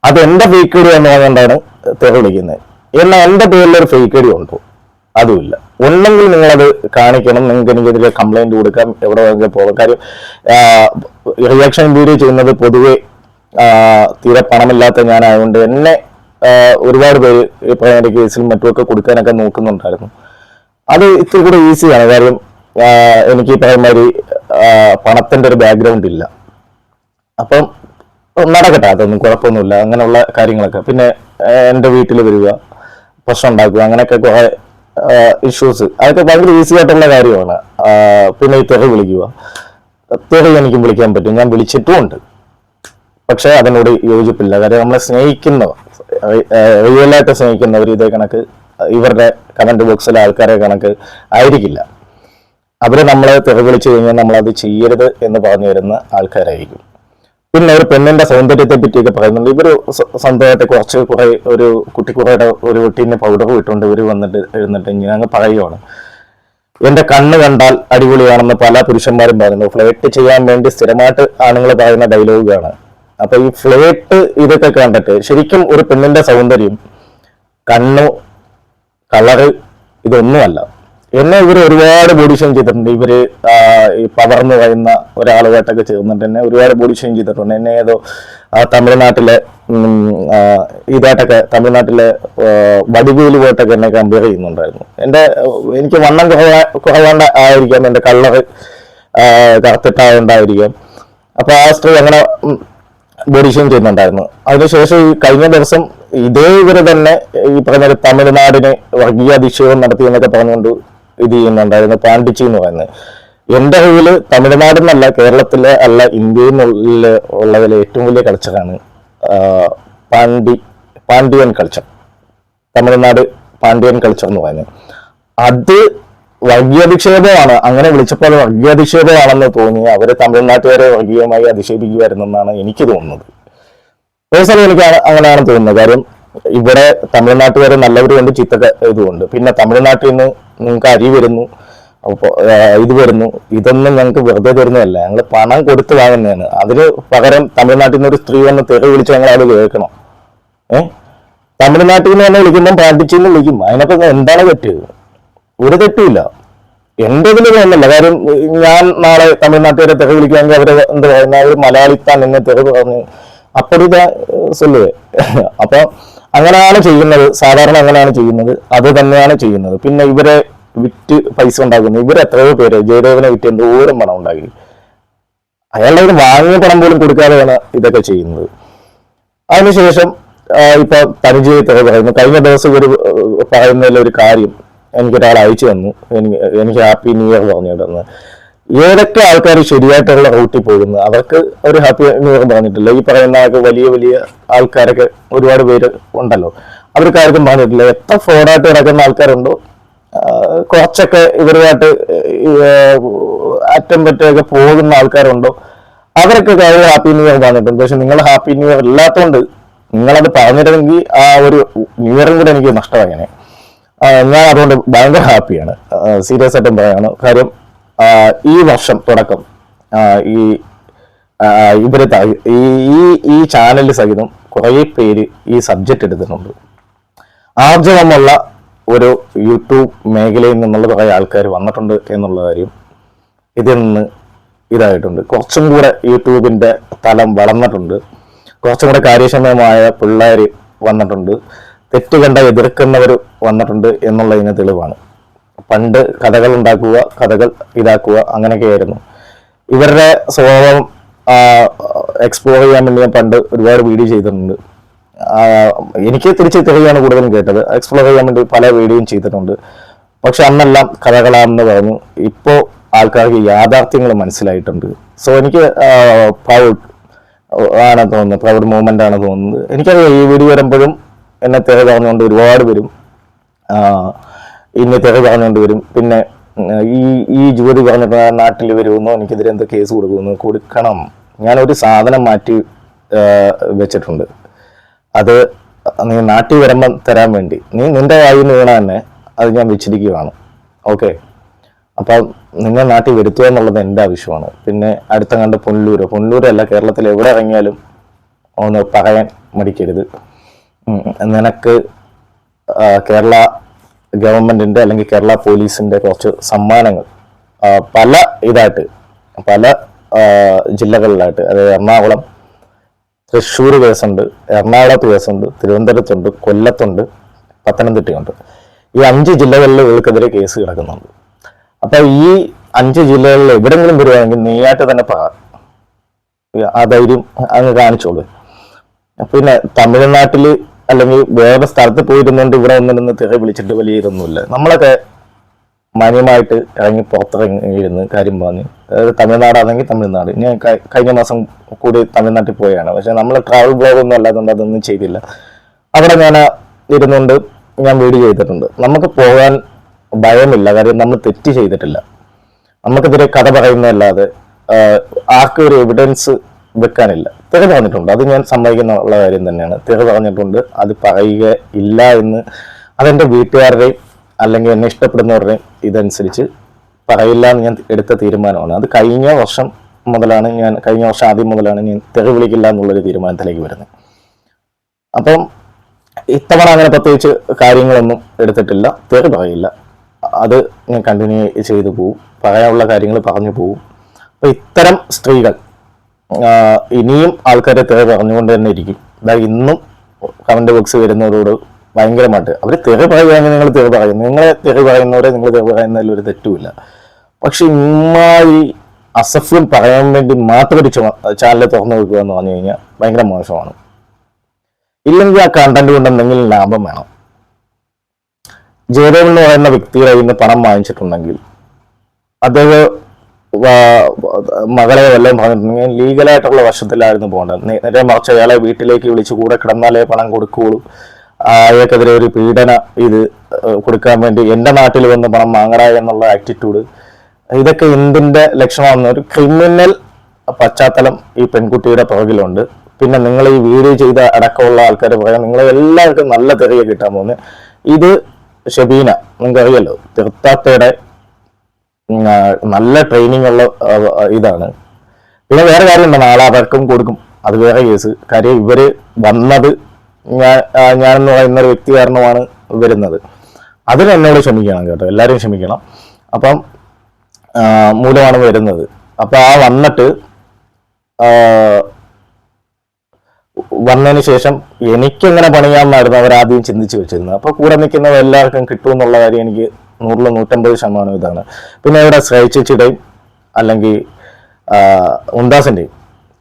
അത് എന്റെ ഫേക്ക് ഐഡിയ എന്ന് പറഞ്ഞുകൊണ്ടാണ് തെറി വിളിക്കുന്നത്. എന്നാൽ എന്റെ പേരിലൊരു ഫേക്ക് ഐഡിയ ഉണ്ടോ? അതുമില്ല. ഉണ്ടെങ്കിൽ നിങ്ങളത് കാണിക്കണം. നിങ്ങൾക്ക് എനിക്കെതിരെ കംപ്ലൈന്റ് കൊടുക്കാം, എവിടെ വേണമെങ്കിൽ പോകാം. കാര്യം റിയാക്ഷൻ വീഡിയോ ചെയ്യുന്നത് പൊതുവെ തീരെ പണമില്ലാത്ത ഞാനായതുകൊണ്ട് എന്നെ ഒരുപാട് പേര് ഇപ്പൊ എന്റെ കേസിലും മറ്റുമൊക്കെ കൊടുക്കാനൊക്കെ നോക്കുന്നുണ്ടായിരുന്നു. അത് ഇത്തിരി കൂടെ ഈസിയാണ്. കാര്യം എനിക്ക് ഈ പറയുമാതിരി പണത്തിന്റെ ഒരു ബാക്ക്ഗ്രൗണ്ട് ഇല്ല. അപ്പം നടക്കട്ടെ, അതൊന്നും കുഴപ്പമൊന്നുമില്ല. അങ്ങനെയുള്ള കാര്യങ്ങളൊക്കെ. പിന്നെ എൻ്റെ വീട്ടിൽ വരിക, പ്രശ്നം ഉണ്ടാക്കുക, അങ്ങനെയൊക്കെ കുറെ ഇഷ്യൂസ്, അതൊക്കെ ഭയങ്കര ഈസി ആയിട്ടുള്ള കാര്യമാണ്. പിന്നെ ഈ തെറി വിളിക്കുക, തെറി എനിക്കും വിളിക്കാൻ പറ്റും, ഞാൻ വിളിച്ചിട്ടുമുണ്ട്. പക്ഷെ അതിനോട് യോജിപ്പില്ല. കാര്യം നമ്മളെ സ്നേഹിക്കുന്നവർ, റിയലായിട്ട് സ്നേഹിക്കുന്നവർ ഇതേ കണക്ക് ഇവരുടെ കമന്റ് ബോക്സിലെ ആൾക്കാരെ കണക്ക് ആയിരിക്കില്ല. അവര് നമ്മളെ തെറി വിളിച്ചു കഴിഞ്ഞാൽ നമ്മളത് ചെയ്യരുത് എന്ന് പറഞ്ഞു തരുന്ന ആൾക്കാരായിരിക്കും. പിന്നെ ഒരു പെണ്ണിന്റെ സൗന്ദര്യത്തെ പറ്റിയൊക്കെ പറയുന്നുണ്ട്. ഇവര് സ്വന്തമായിട്ട് കുറെ ഒരു കുട്ടിക്കുറയുടെ ഒരു കുട്ടീനെ പൗഡർ ഇട്ടുകൊണ്ട് ഇവര് വന്നിട്ട് എഴുന്നിട്ട് ഇങ്ങനെ അങ്ങ് പറയുവാണ്, എന്റെ കണ്ണ് കണ്ടാൽ അടിപൊളിയാണെന്ന് പല പുരുഷന്മാരും പറയുന്നു. ഫ്ലേട്ട് ചെയ്യാൻ വേണ്ടി സ്ഥിരമായിട്ട് ആണുങ്ങൾ പറയുന്ന ഡയലോഗാണ്. അപ്പൊ ഈ ഫ്ലേട്ട് ഇതൊക്കെ കണ്ടിട്ട് ശരിക്കും ഒരു പെണ്ണിന്റെ സൗന്ദര്യം കണ്ണു, കളറ് ഇതൊന്നുമല്ല. എന്നെ ഇവർ ഒരുപാട് ബോഡി ഷെയിം ചെയ്തിട്ടുണ്ട്. ഇവര് ഈ പവർ എന്ന് പറയുന്ന ഒരാളുമായിട്ടൊക്കെ ചേർന്നിട്ട് എന്നെ ഒരുപാട് ബോഡി ഷെയിം ചെയ്തിട്ടുണ്ട്. എന്നെ ഏതോ തമിഴ്നാട്ടിലെ തമിഴ്നാട്ടിലെ വടിവേലുമായിട്ടൊക്കെ എന്നെ കമ്പയർ ചെയ്യുന്നുണ്ടായിരുന്നു. എനിക്ക് വണ്ണം കുറവാണ്ട് ആയിരിക്കാം, എന്റെ കളറ് കറുത്തിട്ടായോണ്ടായിരിക്കാം. അപ്പൊ ആ സ്ത്രീ അങ്ങനെ ബോഡി ഷെയിം ചെയ്യുന്നുണ്ടായിരുന്നു. അതിനുശേഷം ഈ കഴിഞ്ഞ ദിവസം ഇതേ ഇവര് തന്നെ ഈ പറഞ്ഞ തമിഴ്നാടിന് വർഗീയ അധിക്ഷേപം നടത്തി എന്നൊക്കെ പറഞ്ഞുകൊണ്ട് ഇത് ചെയ്യുന്നുണ്ടായിരുന്നു. പാണ്ഡിച്ചി എന്ന് പറയുന്നത് എന്റെ അറിവില് തമിഴ്നാട് എന്നല്ല, കേരളത്തിലെ അല്ല, ഇന്ത്യയിൽ ഉള്ളതിലെ ഏറ്റവും വലിയ കൾച്ചറാണ് പാണ്ഡ്യൻ കൾച്ചർ. തമിഴ്നാട് പാണ്ഡ്യൻ കൾച്ചർ എന്ന് പറയുന്നത്. അത് വർഗീയാധിക്ഷേപമാണ്. അങ്ങനെ വിളിച്ചപ്പോൾ വർഗീയാധിക്ഷേപമാണെന്ന് തോന്നി. അവര് തമിഴ്നാട്ടുകാരെ വർഗീയമായി അധിക്ഷേപിക്കുമായിരുന്നെന്നാണ് എനിക്ക് തോന്നുന്നത്. പേഴ്സണലി എനിക്ക് അങ്ങനെയാണ് തോന്നുന്നത്. കാര്യം ഇവിടെ തമിഴ്നാട്ടുകാർ നല്ലവരുമുണ്ട്, ചീത്ത ഇതുമുണ്ട്. പിന്നെ തമിഴ്നാട്ടിൽ നിന്ന് നിങ്ങൾക്ക് അരി വരുന്നു, ഇത് വരുന്നു, ഇതൊന്നും ഞങ്ങൾക്ക് വെറുതെ തരുന്നതല്ല, ഞങ്ങൾ പണം കൊടുത്ത് വാങ്ങുന്നതാണ്. അതിന് പകരം തമിഴ്നാട്ടിൽ നിന്ന് ഒരു സ്ത്രീ വന്ന് തെറി വിളിച്ച് ഞങ്ങൾ അത് കേൾക്കണം. തമിഴ്നാട്ടിൽ നിന്ന് തന്നെ വിളിക്കുമ്പോൾ പാട്ടിച്ചെന്ന് വിളിക്കും. അതിനൊക്കെ എന്താണ് തെറ്റ്? ഒരു തെറ്റുമില്ല. എന്റെ ഇതിൽ തോന്നുന്നില്ല. കാര്യം ഞാൻ നാളെ തമിഴ്നാട്ടുകാരെ തെറി വിളിക്കുകയാണെങ്കിൽ അവര് എന്താ പറയുന്ന ഒരു മലയാളിത്താൻ എന്നെ തെറി പറഞ്ഞ് അപ്പടിത സൊല്ലുവേ. അപ്പൊ അങ്ങനെയാണ് ചെയ്യുന്നത്, സാധാരണ അങ്ങനെയാണ് ചെയ്യുന്നത്, അത് തന്നെയാണ് ചെയ്യുന്നത്. പിന്നെ ഇവരെ വിറ്റ് പൈസ ഉണ്ടാക്കുന്നത്, ഇവർ എത്രയോ പേര് ജയദേവനെ വിറ്റ് എന്തോരം പണം ഉണ്ടാക്കി. അയാളുടെ വാങ്ങിയ പണം പോലും കൊടുക്കാതെയാണ് ഇതൊക്കെ ചെയ്യുന്നത്. അതിനുശേഷം ഇപ്പൊ തനിജയെ തെറി പറയുന്നു. കഴിഞ്ഞ ദിവസം ഒരു പറയുന്നതിൽ ഒരു കാര്യം എനിക്കൊരാൾ അയച്ചു തന്നു. എനിക്ക് ഹാപ്പി ന്യൂ ഇയർ പറഞ്ഞു തന്നു. ഏതൊക്കെ ആൾക്കാർ ശരിയായിട്ടുള്ള റൂട്ടിൽ പോകുന്നു അവർക്ക് ഒരു ഹാപ്പി ന്യൂ ഇയർ പറഞ്ഞിട്ടില്ല. ഈ പറയുന്ന വലിയ വലിയ ആൾക്കാരൊക്കെ ഒരുപാട് പേര് ഉണ്ടല്ലോ, അവർക്കാർക്കും പറഞ്ഞിട്ടില്ല. എത്ര ഫ്രോഡായിട്ട് കിടക്കുന്ന ആൾക്കാരുണ്ടോ, കുറച്ചൊക്കെ ഇവരുമായിട്ട് അറ്റം പറ്റൊക്കെ പോകുന്ന ആൾക്കാരുണ്ടോ, അവരൊക്കെ കാര്യം ഹാപ്പി ന്യൂ ഇയർ പറഞ്ഞിട്ടുണ്ട്. പക്ഷെ നിങ്ങൾ ഹാപ്പി ന്യൂ ഇയർ ഇല്ലാത്തതുകൊണ്ട് നിങ്ങളത് പറഞ്ഞിരുന്നെങ്കിൽ ആ ഒരു ന്യൂ ഇയറും കൂടെ എനിക്ക് നഷ്ടമായേനെ. ഞാൻ അതുകൊണ്ട് ഭയങ്കര ഹാപ്പിയാണ്, സീരിയസ് ആയിട്ടും പറയാണ്. കാര്യം ഈ വർഷം തുടക്കം ഈ ഇവര് ഈ ചാനലിൽ സഹിതം കുറെ പേര് ഈ സബ്ജക്റ്റ് എടുത്തിട്ടുണ്ട്. ആർജവമുള്ള ഒരു യൂട്യൂബ് മേഖലയിൽ നിന്നുള്ള കുറെ ആൾക്കാർ വന്നിട്ടുണ്ട് എന്നുള്ള കാര്യം ഇതിൽ നിന്ന് ഇതായിട്ടുണ്ട്. കുറച്ചും കൂടെ യൂട്യൂബിന്റെ തലം വളർന്നിട്ടുണ്ട്. കുറച്ചും കൂടെ കാര്യക്ഷമമായ പിള്ളേർ വന്നിട്ടുണ്ട്. തെറ്റ് കണ്ട എതിർക്കുന്നവർ വന്നിട്ടുണ്ട് എന്നുള്ളതിന് തെളിവാണ്. പണ്ട് കഥകൾ ഉണ്ടാക്കുക, കഥകൾ ഇതാക്കുക, അങ്ങനെയൊക്കെയായിരുന്നു. ഇവരുടെ സ്വഭാവം എക്സ്പ്ലോർ ചെയ്യാൻ വേണ്ടി ഞാൻ പണ്ട് ഒരുപാട് വീഡിയോ ചെയ്തിട്ടുണ്ട്. എനിക്ക് തിരിച്ച് തെളിവാണ് കൂടുതലും കേട്ടത്. എക്സ്പ്ലോർ ചെയ്യാൻ വേണ്ടി പല വീഡിയോയും ചെയ്തിട്ടുണ്ട്. പക്ഷെ അന്നെല്ലാം കഥകളാണെന്ന് പറഞ്ഞു. ഇപ്പോൾ ആൾക്കാർക്ക് യാഥാർത്ഥ്യങ്ങൾ മനസ്സിലായിട്ടുണ്ട്. സോ എനിക്ക് പ്രൗഡ് ആണ് തോന്നുന്നത്, പ്രൗഡ് മൂവ്മെന്റ് ആണ് തോന്നുന്നത്. എനിക്കറിയാം ഈ വീഡിയോ വരുമ്പോഴും എന്നെ തെറി പറഞ്ഞുകൊണ്ട് ഒരുപാട് വരും, ഇന്നെ തെറി പറഞ്ഞുകൊണ്ട് വരും. പിന്നെ ഈ ജോലി പറഞ്ഞപ്പോൾ നാട്ടിൽ വരുമെന്നോ എനിക്കെതിരെ എന്ത് കേസ് കൊടുക്കണം. ഞാനൊരു സാധനം മാറ്റി വെച്ചിട്ടുണ്ട്. അത് നീ നാട്ടിൽ വരുമ്പം തരാൻ വേണ്ടി നീ നിന്റെ വായിൽ നിന്ന് വീണ തന്നെ അത് ഞാൻ വെച്ചിരിക്കുകയാണ്. ഓക്കെ, അപ്പം നിന്നെ നാട്ടിൽ വരുത്തുക എന്നുള്ളത് എൻ്റെ ആവശ്യമാണ്. പിന്നെ അടുത്ത കണ്ട് പൊന്നൂരല്ല, കേരളത്തിൽ എവിടെ ഇറങ്ങിയാലും ഒന്ന് പറയാൻ മടിക്കരുത്. നിനക്ക് കേരള ഗവൺമെന്റിന്റെ അല്ലെങ്കിൽ കേരള പോലീസിന്റെ കുറച്ച് സമ്മാനങ്ങൾ പല ജില്ലകളിലായിട്ട്, അതായത് എറണാകുളം, തൃശ്ശൂർ കേസുണ്ട്, എറണാകുളത്ത് കേസുണ്ട്, തിരുവനന്തപുരത്തുണ്ട്, കൊല്ലത്തുണ്ട്, പത്തനംതിട്ടയുണ്ട്. ഈ 5 ജില്ലകളിൽ ഇവർക്കെതിരെ കേസ് കിടക്കുന്നുണ്ട്. അപ്പൊ ഈ 5 ജില്ലകളിൽ എവിടെങ്കിലും വരുവാണെങ്കിൽ നീയായിട്ട് തന്നെ ആ ധൈര്യം അങ്ങ് കാണിച്ചോളൂ. പിന്നെ തമിഴ്നാട്ടില് അല്ലെങ്കിൽ വേറെ സ്ഥലത്ത് പോയിരുന്നുകൊണ്ട് ഇവിടെ ഒന്നിരുന്ന് തെറി വിളിച്ചിട്ട് വലിയ ഇതൊന്നുമില്ല. നമ്മളൊക്കെ മാന്യമായിട്ട് ഇറങ്ങി പുറത്തിറങ്ങിയിരുന്ന് കാര്യം പറഞ്ഞ്, അതായത് തമിഴ്നാടാണെങ്കിൽ തമിഴ്നാട്. ഞാൻ കഴിഞ്ഞ മാസം കൂടി തമിഴ്നാട്ടിൽ പോയാണ്. പക്ഷെ നമ്മൾ ട്രാവൽ ബ്ലോഗൊന്നും അല്ലാത്തതുകൊണ്ട് അതൊന്നും ചെയ്തില്ല. അവിടെ ഞാൻ ഇരുന്നുകൊണ്ട് ഞാൻ വീഡിയോ ചെയ്തിട്ടുണ്ട്. നമുക്ക് പോകാൻ ഭയമില്ല, കാര്യം നമ്മൾ തെറ്റ് ചെയ്തിട്ടില്ല. നമുക്കെതിരെ കഥ പറയുന്നതല്ലാതെ ആർക്കും ഒരു എവിഡൻസ് വെക്കാനില്ല. തെറി പറഞ്ഞിട്ടുണ്ട്, അത് ഞാൻ സമ്മതിക്കുന്നുള്ള കാര്യം തന്നെയാണ്. തെറി പറഞ്ഞിട്ടുണ്ട്, അത് പറയുക ഇല്ല എന്ന് അതെൻ്റെ വീട്ടുകാരുടെയും അല്ലെങ്കിൽ എന്നെ ഇഷ്ടപ്പെടുന്നവരുടെയും ഇതനുസരിച്ച് പറയില്ല എന്ന് ഞാൻ എടുത്ത തീരുമാനമാണ്. അത് കഴിഞ്ഞ വർഷം ആദ്യം മുതലാണ് ഞാൻ തെറി വിളിക്കില്ല എന്നുള്ളൊരു തീരുമാനത്തിലേക്ക് വരുന്നത്. അപ്പം ഇത്തവണ അങ്ങനെ പ്രത്യേകിച്ച് കാര്യങ്ങളൊന്നും എടുത്തിട്ടില്ല. തെറി പറയില്ല, അത് ഞാൻ കണ്ടിന്യൂ ചെയ്തു പോവും. പറയാനുള്ള കാര്യങ്ങൾ പറഞ്ഞു പോവും. അപ്പൊ ഇത്തരം സ്ത്രീകൾ ഇനിയും ആൾക്കാരെ തെറി പറഞ്ഞുകൊണ്ട് തന്നെ ഇരിക്കും. അതായത് ഇന്നും കമന്റ് ബോക്സ് വരുന്നവരോട് ഭയങ്കരമായിട്ട് അവർ തെറി പറയുകയാണെങ്കിൽ നിങ്ങൾ തെറി പറയും, നിങ്ങളെ തെറി പറയുന്നവരെ നിങ്ങൾ തെറി പറയുന്നതിൽ ഒരു തെറ്റുമില്ല. പക്ഷെ ഇമ്മാതിരി അസഫ്യം പറയാൻ വേണ്ടി മാത്രം ഒരു ചാനൽ തുറന്നു വെക്കുക എന്ന് പറഞ്ഞു കഴിഞ്ഞാൽ ഭയങ്കര മോശമാണ്. ഇല്ലെങ്കിൽ ആ കണ്ടന്റ് കൊണ്ട് എന്തെങ്കിലും ലാഭം വേണം. ജയദേവൻ എന്ന് പറയുന്ന വ്യക്തിയുടെ കയ്യിൽ നിന്ന് പണം വാങ്ങിച്ചിട്ടുണ്ടെങ്കിൽ അദ്ദേഹം മകളെ വല്ലതും പറഞ്ഞിട്ടുണ്ടെങ്കിൽ ലീഗലായിട്ടുള്ള വശത്തിലായിരുന്നു പോകേണ്ടത്. നേരെ മറിച്ച് അയാളെ വീട്ടിലേക്ക് വിളിച്ച് കൂടെ കിടന്നാലേ പണം കൊടുക്കുകയുള്ളൂ. അയാൾക്കെതിരെ ഒരു പീഡന ഇത് കൊടുക്കാൻ വേണ്ടി എൻ്റെ നാട്ടിൽ വന്ന് പണം വാങ്ങറ എന്നുള്ള ആറ്റിറ്റ്യൂഡ്, ഇതൊക്കെ എന്തിന്റെ ലക്ഷണമാണെന്ന് ഒരു ക്രിമിനൽ പശ്ചാത്തലം ഈ പെൺകുട്ടിയുടെ പുറകിലുണ്ട്. പിന്നെ നിങ്ങൾ ഈ വീഡിയോ ചെയ്ത അടക്കമുള്ള ആൾക്കാർ പറയാം നിങ്ങൾ എല്ലാവർക്കും നല്ല തെറിയ കിട്ടാൻ പോകുന്നത്. ഇത് ഷബീന നിങ്ങൾക്കറിയാലോ, തീർത്ഥാത്തയുടെ നല്ല ട്രെയിനിങ് ഉള്ള ഇതാണ്. പിന്നെ വേറെ കാര്യമുണ്ട്, നാളെ അവർക്കും കൊടുക്കും, അത് വേറെ കേസ്. കാര്യം ഇവര് വന്നത് ഞാനെന്ന് പറയുന്ന ഒരു വ്യക്തി കാരണമാണ് വരുന്നത്. അതിന് എന്നോട് ക്ഷമിക്കണം കേട്ടോ, എല്ലാവരും ക്ഷമിക്കണം. അപ്പം മൂലമാണ് വരുന്നത്. അപ്പൊ ആ വന്നതിന് ശേഷം എനിക്കെങ്ങനെ പണിയാമെന്നായിരുന്നു അവരാദ്യം ചിന്തിച്ചു വെച്ചിരുന്നത്. അപ്പൊ കൂടെ നിൽക്കുന്നത് എല്ലാവർക്കും കിട്ടുമെന്നുള്ള കാര്യം എനിക്ക് 100-150% ഇതാണ്. പിന്നെ ഇവിടെ ശ്രേയിച്ചിയുടെയും അല്ലെങ്കിൽ മുംതാസിന്റെയും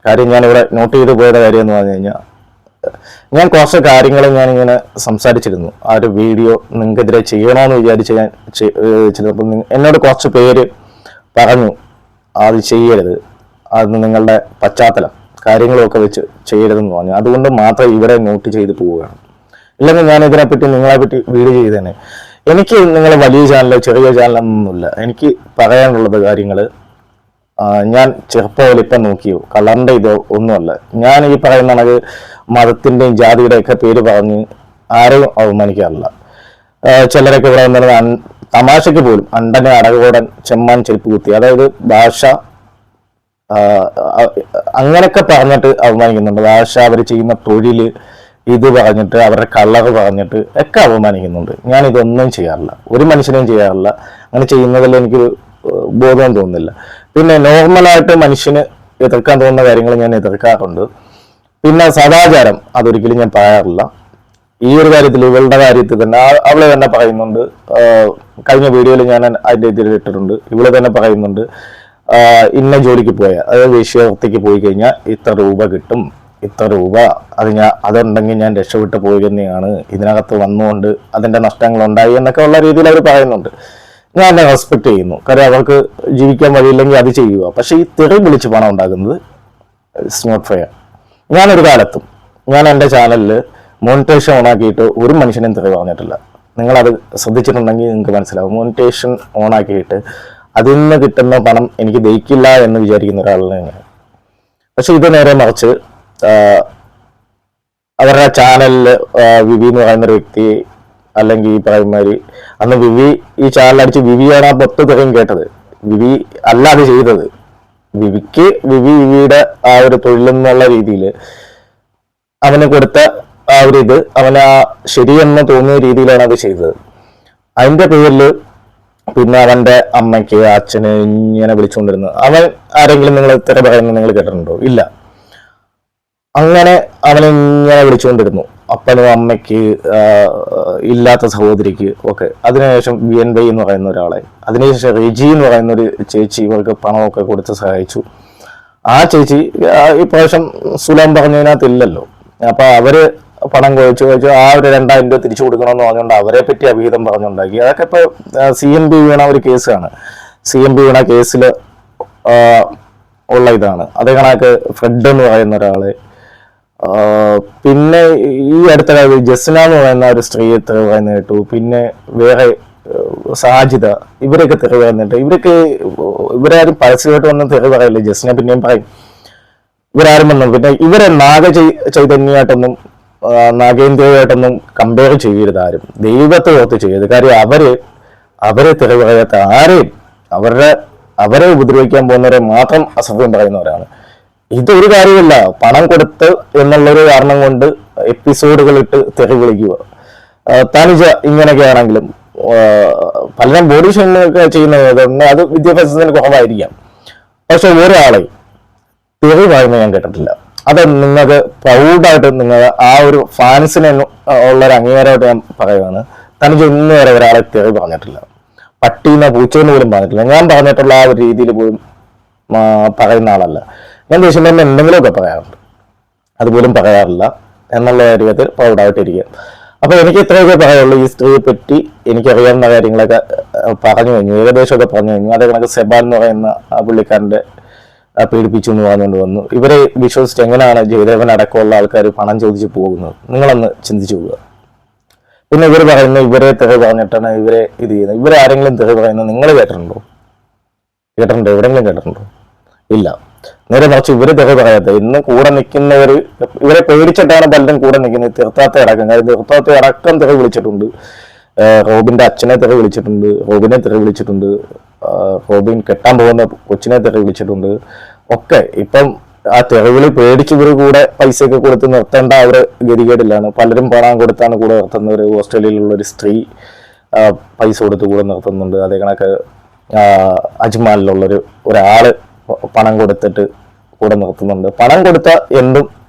കാര്യം ഞാനിവിടെ നോട്ട് ചെയ്ത് പോയുടെ കാര്യം എന്ന് പറഞ്ഞു കഴിഞ്ഞാൽ, ഞാൻ കുറച്ച് കാര്യങ്ങൾ ഞാനിങ്ങനെ സംസാരിച്ചിരുന്നു. ആ ഒരു വീഡിയോ നിങ്ങൾക്കെതിരെ ചെയ്യണമെന്ന് വിചാരിച്ച് ഞാൻ ചെയ്തപ്പോൾ എന്നോട് കുറച്ച് പേര് പറഞ്ഞു അത് ചെയ്യരുത്, അത് നിങ്ങളുടെ പശ്ചാത്തലം കാര്യങ്ങളൊക്കെ വെച്ച് ചെയ്യരുതെന്ന് പറഞ്ഞു. അതുകൊണ്ട് മാത്രം ഇവിടെ നോട്ട് ചെയ്ത് പോവുകയാണ്. ഇല്ലെങ്കിൽ ഞാൻ ഇതിനെപ്പറ്റി നിങ്ങളെപ്പറ്റി വീഡിയോ ചെയ്തേനെ. എനിക്ക് നിങ്ങൾ വലിയ ചാനലോ ചെറിയ ചാനലൊന്നുമില്ല. എനിക്ക് പറയാനുള്ളത് കാര്യങ്ങൾ ഞാൻ ചെറുപ്പം വലിപ്പം നോക്കിയോ കളറിൻ്റെ ഇതോ ഒന്നുമല്ല. ഞാൻ ഈ പറയുന്ന കണക്ക് മതത്തിൻ്റെയും ജാതിയുടെയും ഒക്കെ പേര് പറഞ്ഞ് ആരെയും അവമാനിക്കാറില്ല. ചിലരൊക്കെ ഇവിടെ വന്നിരുന്ന തമാശയ്ക്ക് പോലും അണ്ടനെ അടകോടൻ ചെമ്മാൻ ചെരുപ്പ് കുത്തി, അതായത് ഭാഷ അങ്ങനെയൊക്കെ പറഞ്ഞിട്ട് അവമാനിക്കുന്നുണ്ട്. ഭാഷ, അവർ ചെയ്യുന്ന തൊഴില് ഇത് പറഞ്ഞിട്ട്, അവരുടെ കളർ പറഞ്ഞിട്ട് ഒക്കെ അവമാനിക്കുന്നുണ്ട്. ഞാൻ ഇതൊന്നും ചെയ്യാറില്ല, ഒരു മനുഷ്യനെയും ചെയ്യാറില്ല. അങ്ങനെ ചെയ്യുന്നതിൽ എനിക്ക് ബോധം തോന്നുന്നില്ല. പിന്നെ നോർമലായിട്ട് മനുഷ്യന് എതിർക്കാൻ തോന്നുന്ന കാര്യങ്ങൾ ഞാൻ എതിർക്കാറുണ്ട്. പിന്നെ സദാചാരം അതൊരിക്കലും ഞാൻ പറയാറില്ല. ഈ ഒരു കാര്യത്തിൽ, ഇവളുടെ കാര്യത്തിൽ തന്നെ അവള് തന്നെ പറയുന്നുണ്ട്, കഴിഞ്ഞ വീഡിയോയിൽ ഞാൻ അതിൻ്റെ ഇതിൽ ഇട്ടിട്ടുണ്ട്. ഇവള് തന്നെ പറയുന്നുണ്ട്, ഇന്ന ജോലിക്ക് പോയാൽ, അതായത് വേശ്യാവൃത്തിക്ക് പോയി കഴിഞ്ഞാൽ ഇത്ര രൂപ കിട്ടും, ഇത്ര രൂപ അതുണ്ടെങ്കിൽ ഞാൻ രക്ഷപ്പെട്ട് പോയി തന്നെയാണ്, ഇതിനകത്ത് വന്നുകൊണ്ട് അതിൻ്റെ നഷ്ടങ്ങൾ ഉണ്ടായി എന്നൊക്കെ ഉള്ള രീതിയിൽ അവർ പറയുന്നുണ്ട്. ഞാൻ എന്നെ റെസ്പെക്ട് ചെയ്യുന്നു. കാര്യം അവർക്ക് ജീവിക്കാൻ വഴിയില്ലെങ്കിൽ അത് ചെയ്യുക. പക്ഷെ ഈ തെറി വിളിച്ച് പണം ഉണ്ടാക്കുന്നത് ഇറ്റ്സ് നോട്ട് ഫെയർ. ഞാനൊരു കാലത്തും ഞാൻ എൻ്റെ ചാനലിൽ മോണിറ്റേഷൻ ഓണാക്കിയിട്ട് ഒരു മനുഷ്യനും തെറി പറഞ്ഞിട്ടില്ല. നിങ്ങളത് ശ്രദ്ധിച്ചിട്ടുണ്ടെങ്കിൽ നിങ്ങൾക്ക് മനസ്സിലാവും. മോണിറ്റേഷൻ ഓണാക്കിയിട്ട് അതിൽ നിന്ന് കിട്ടുന്ന പണം എനിക്ക് ദഹിക്കില്ല എന്ന് വിചാരിക്കുന്ന ഒരാളാണ് ഞാൻ. പക്ഷെ ഇത് നേരെ മറിച്ച് അവരുടെ ചാനലിൽ വിവി എന്ന് പറയുന്നൊരു വ്യക്തി, അല്ലെങ്കിൽ ഈ പറയുമാതിരി അന്ന് വിവി ഈ ചാനലടിച്ച് വിവിയാണ് ആ 10 തെറിയും കേട്ടത്. വിവി അല്ല അത് ചെയ്തത്. വിവിയുടെ ആ ഒരു തൊഴിലെന്നുള്ള രീതിയിൽ അവന് കൊടുത്ത ആ ഒരു ഇത് അവന് ആ ശരിയെന്ന് തോന്നിയ രീതിയിലാണ് അത് ചെയ്തത്. അതിന്റെ പേരിൽ പിന്നെ അവന്റെ അമ്മയ്ക്ക് അച്ഛന് ഇങ്ങനെ വിളിച്ചുകൊണ്ടിരുന്നത്. അവൻ ആരെങ്കിലും നിങ്ങൾ ഇത്ര പറയുന്നത് നിങ്ങൾ കേട്ടിട്ടുണ്ടോ? ഇല്ല. അങ്ങനെ അവനിങ്ങനെ വിളിച്ചുകൊണ്ടിരുന്നു, അപ്പനും അമ്മയ്ക്ക്, ഇല്ലാത്ത സഹോദരിക്ക് ഒക്കെ. അതിനുശേഷം BNY എന്ന് പറയുന്ന ഒരാളെ, അതിനുശേഷം റിജി എന്ന് പറയുന്ന ഒരു ചേച്ചി ഇവർക്ക് പണമൊക്കെ കൊടുത്ത് സഹായിച്ചു. ആ ചേച്ചി ഇപ്രാവശ്യം സുലം പറഞ്ഞതിനകത്ത് ഇല്ലല്ലോ. അപ്പൊ അവര് പണം കുഴച്ചു ആ ഒരു 2000 രൂപ തിരിച്ചു കൊടുക്കണമെന്ന് പറഞ്ഞുകൊണ്ട് അവരെ പറ്റി അഭിഹിതം പറഞ്ഞുണ്ടാക്കി. അതൊക്കെ ഇപ്പൊ CMB വീണ ഒരു കേസാണ്. CMB വീണ കേസിൽ ഉള്ള ഇതാണ്. അതേ കണക്ക് ഫ്രെഡ് എന്ന് പറയുന്ന ഒരാള്, പിന്നെ ഈ അടുത്ത കാലത്ത് ജസ്ന എന്ന് പറയുന്ന ഒരു സ്ത്രീയെ തെറി പറയുന്ന കേട്ടു. പിന്നെ വേറെ സാജിദ, ഇവരൊക്കെ തെറി പറയുന്നുണ്ട്. ഇവരാരും പരസ്യമായിട്ട് വന്ന് തെറി പറയില്ല. ജസ്ന പിന്നെയും പറയും, ഇവരാരും വന്നു. പിന്നെ ഇവരെ ചൈതന്യമായിട്ടൊന്നും നാഗേന്ദ്രയായിട്ടൊന്നും കമ്പയർ ചെയ്യരുത് ആരും. ദൈവത്തെ ഓർത്ത് ചെയ്യരുത്. കാര്യം അവരെ തെറി പറയാത്ത ആരെയും, അവരെ ഉപദ്രവിക്കാൻ പോകുന്നവരെ മാത്രം അസഭ്യം പറയുന്നവരാണ്. ഇതൊരു കാര്യമില്ല. പണം കൊടുത്ത് എന്നുള്ളൊരു കാരണം കൊണ്ട് എപ്പിസോഡുകൾ ഇട്ട് തെറി വിളിക്കുക. തനുജ ഇങ്ങനെയൊക്കെ ആണെങ്കിലും പലരും ബോഡി ഷെയിമിംഗ് ചെയ്യുന്നത് അത് വിദ്യാഭ്യാസത്തിന് കുറവായിരിക്കാം. പക്ഷെ ഒരാളെ തെറി പറയുന്നത് ഞാൻ കേട്ടിട്ടില്ല. അത് നിങ്ങൾക്ക് പ്രൗഡായിട്ട് നിങ്ങൾ ആ ഒരു ഫാൻസിന് ഉള്ളൊരു അംഗീകാരമായിട്ട് ഞാൻ പറയുകയാണ്. തനുജ ഇന്ന് വരെ ഒരാളെ തെറി പറഞ്ഞിട്ടില്ല. പട്ടീന്ന പൂച്ചയെന്ന് പോലും പറഞ്ഞിട്ടില്ല. ഞാൻ പറഞ്ഞിട്ടുള്ള ആ ഒരു രീതിയിൽ പോലും പറയുന്ന ആളല്ല. ഞാൻ ദേഷ്യം തന്നെ എന്തെങ്കിലുമൊക്കെ പറയാറുണ്ട്, അതുപോലും പറയാറില്ല എന്നുള്ള കാര്യത്തിൽ പ്രൗഡായിട്ടിരിക്കുക. അപ്പൊ എനിക്ക് ഇത്രയൊക്കെ പറയുള്ളൂ. ഈ സ്ത്രീയെ പറ്റി എനിക്കറിയാവുന്ന കാര്യങ്ങളൊക്കെ പറഞ്ഞു കഴിഞ്ഞു, ഏകദേശമൊക്കെ പറഞ്ഞു കഴിഞ്ഞു. അതേ കണക്ക് സെബാൻ എന്ന് പറയുന്ന ആ പുള്ളിക്കാരന്റെ പീഡിപ്പിച്ചു എന്ന് പറഞ്ഞുകൊണ്ട് വന്നു. ഇവരെ വിശ്വസിച്ച് എങ്ങനെയാണ് ജയദേവൻ അടക്കമുള്ള ആൾക്കാർ പണം ചോദിച്ചു പോകുന്നത്? നിങ്ങളൊന്ന് ചിന്തിച്ചു പോവുക. പിന്നെ ഇവർ പറയുന്നത് ഇവരെ തെറി പറഞ്ഞിട്ടാണ് ഇവരെ ഇത് ചെയ്യുന്നത്. ഇവരെ ആരെങ്കിലും തെറി പറയുന്നത് നിങ്ങൾ കേട്ടിട്ടുണ്ടോ? എവിടെയെങ്കിലും കേട്ടിട്ടുണ്ടോ? ഇല്ല. നേരെ മറിച്ച് ഇവര് തെറി പറയാത്ത ഇന്ന് കൂടെ നിൽക്കുന്നവര് ഇവരെ പേടിച്ചിട്ടാണ് പലരും കൂടെ നിൽക്കുന്നത്. തീർത്താത്ത അടക്കം, കാര്യം തീർത്താത്ത അടക്കം തെറി വിളിച്ചിട്ടുണ്ട്. റോബിന്റെ അച്ഛനെ തെറി വിളിച്ചിട്ടുണ്ട്, റോബിനെ തെറി വിളിച്ചിട്ടുണ്ട്, റോബിൻ കെട്ടാൻ പോകുന്ന കൊച്ചിനെ തെറി വിളിച്ചിട്ടുണ്ട് ഒക്കെ. ഇപ്പം ആ തെറിവിളി പേടിച്ച് ഇവർ കൂടെ പൈസയൊക്കെ കൊടുത്ത് നിർത്തേണ്ട ഒരു ഗതികേടിലാണ്. പലരും പണം കൊടുത്താണ് കൂടെ നിർത്തുന്നവർ. ഓസ്ട്രേലിയയിലുള്ള ഒരു സ്ത്രീ പൈസ കൊടുത്ത് കൂടെ നിർത്തുന്നുണ്ട്. അതേ കണക്ക് അജ്മാലിലുള്ളൊരു ഒരാള് പണം കൊടുത്തിട്ട് കൂടെ നിർത്തുന്നുണ്ട്. പണം കൊടുത്ത എന്ത്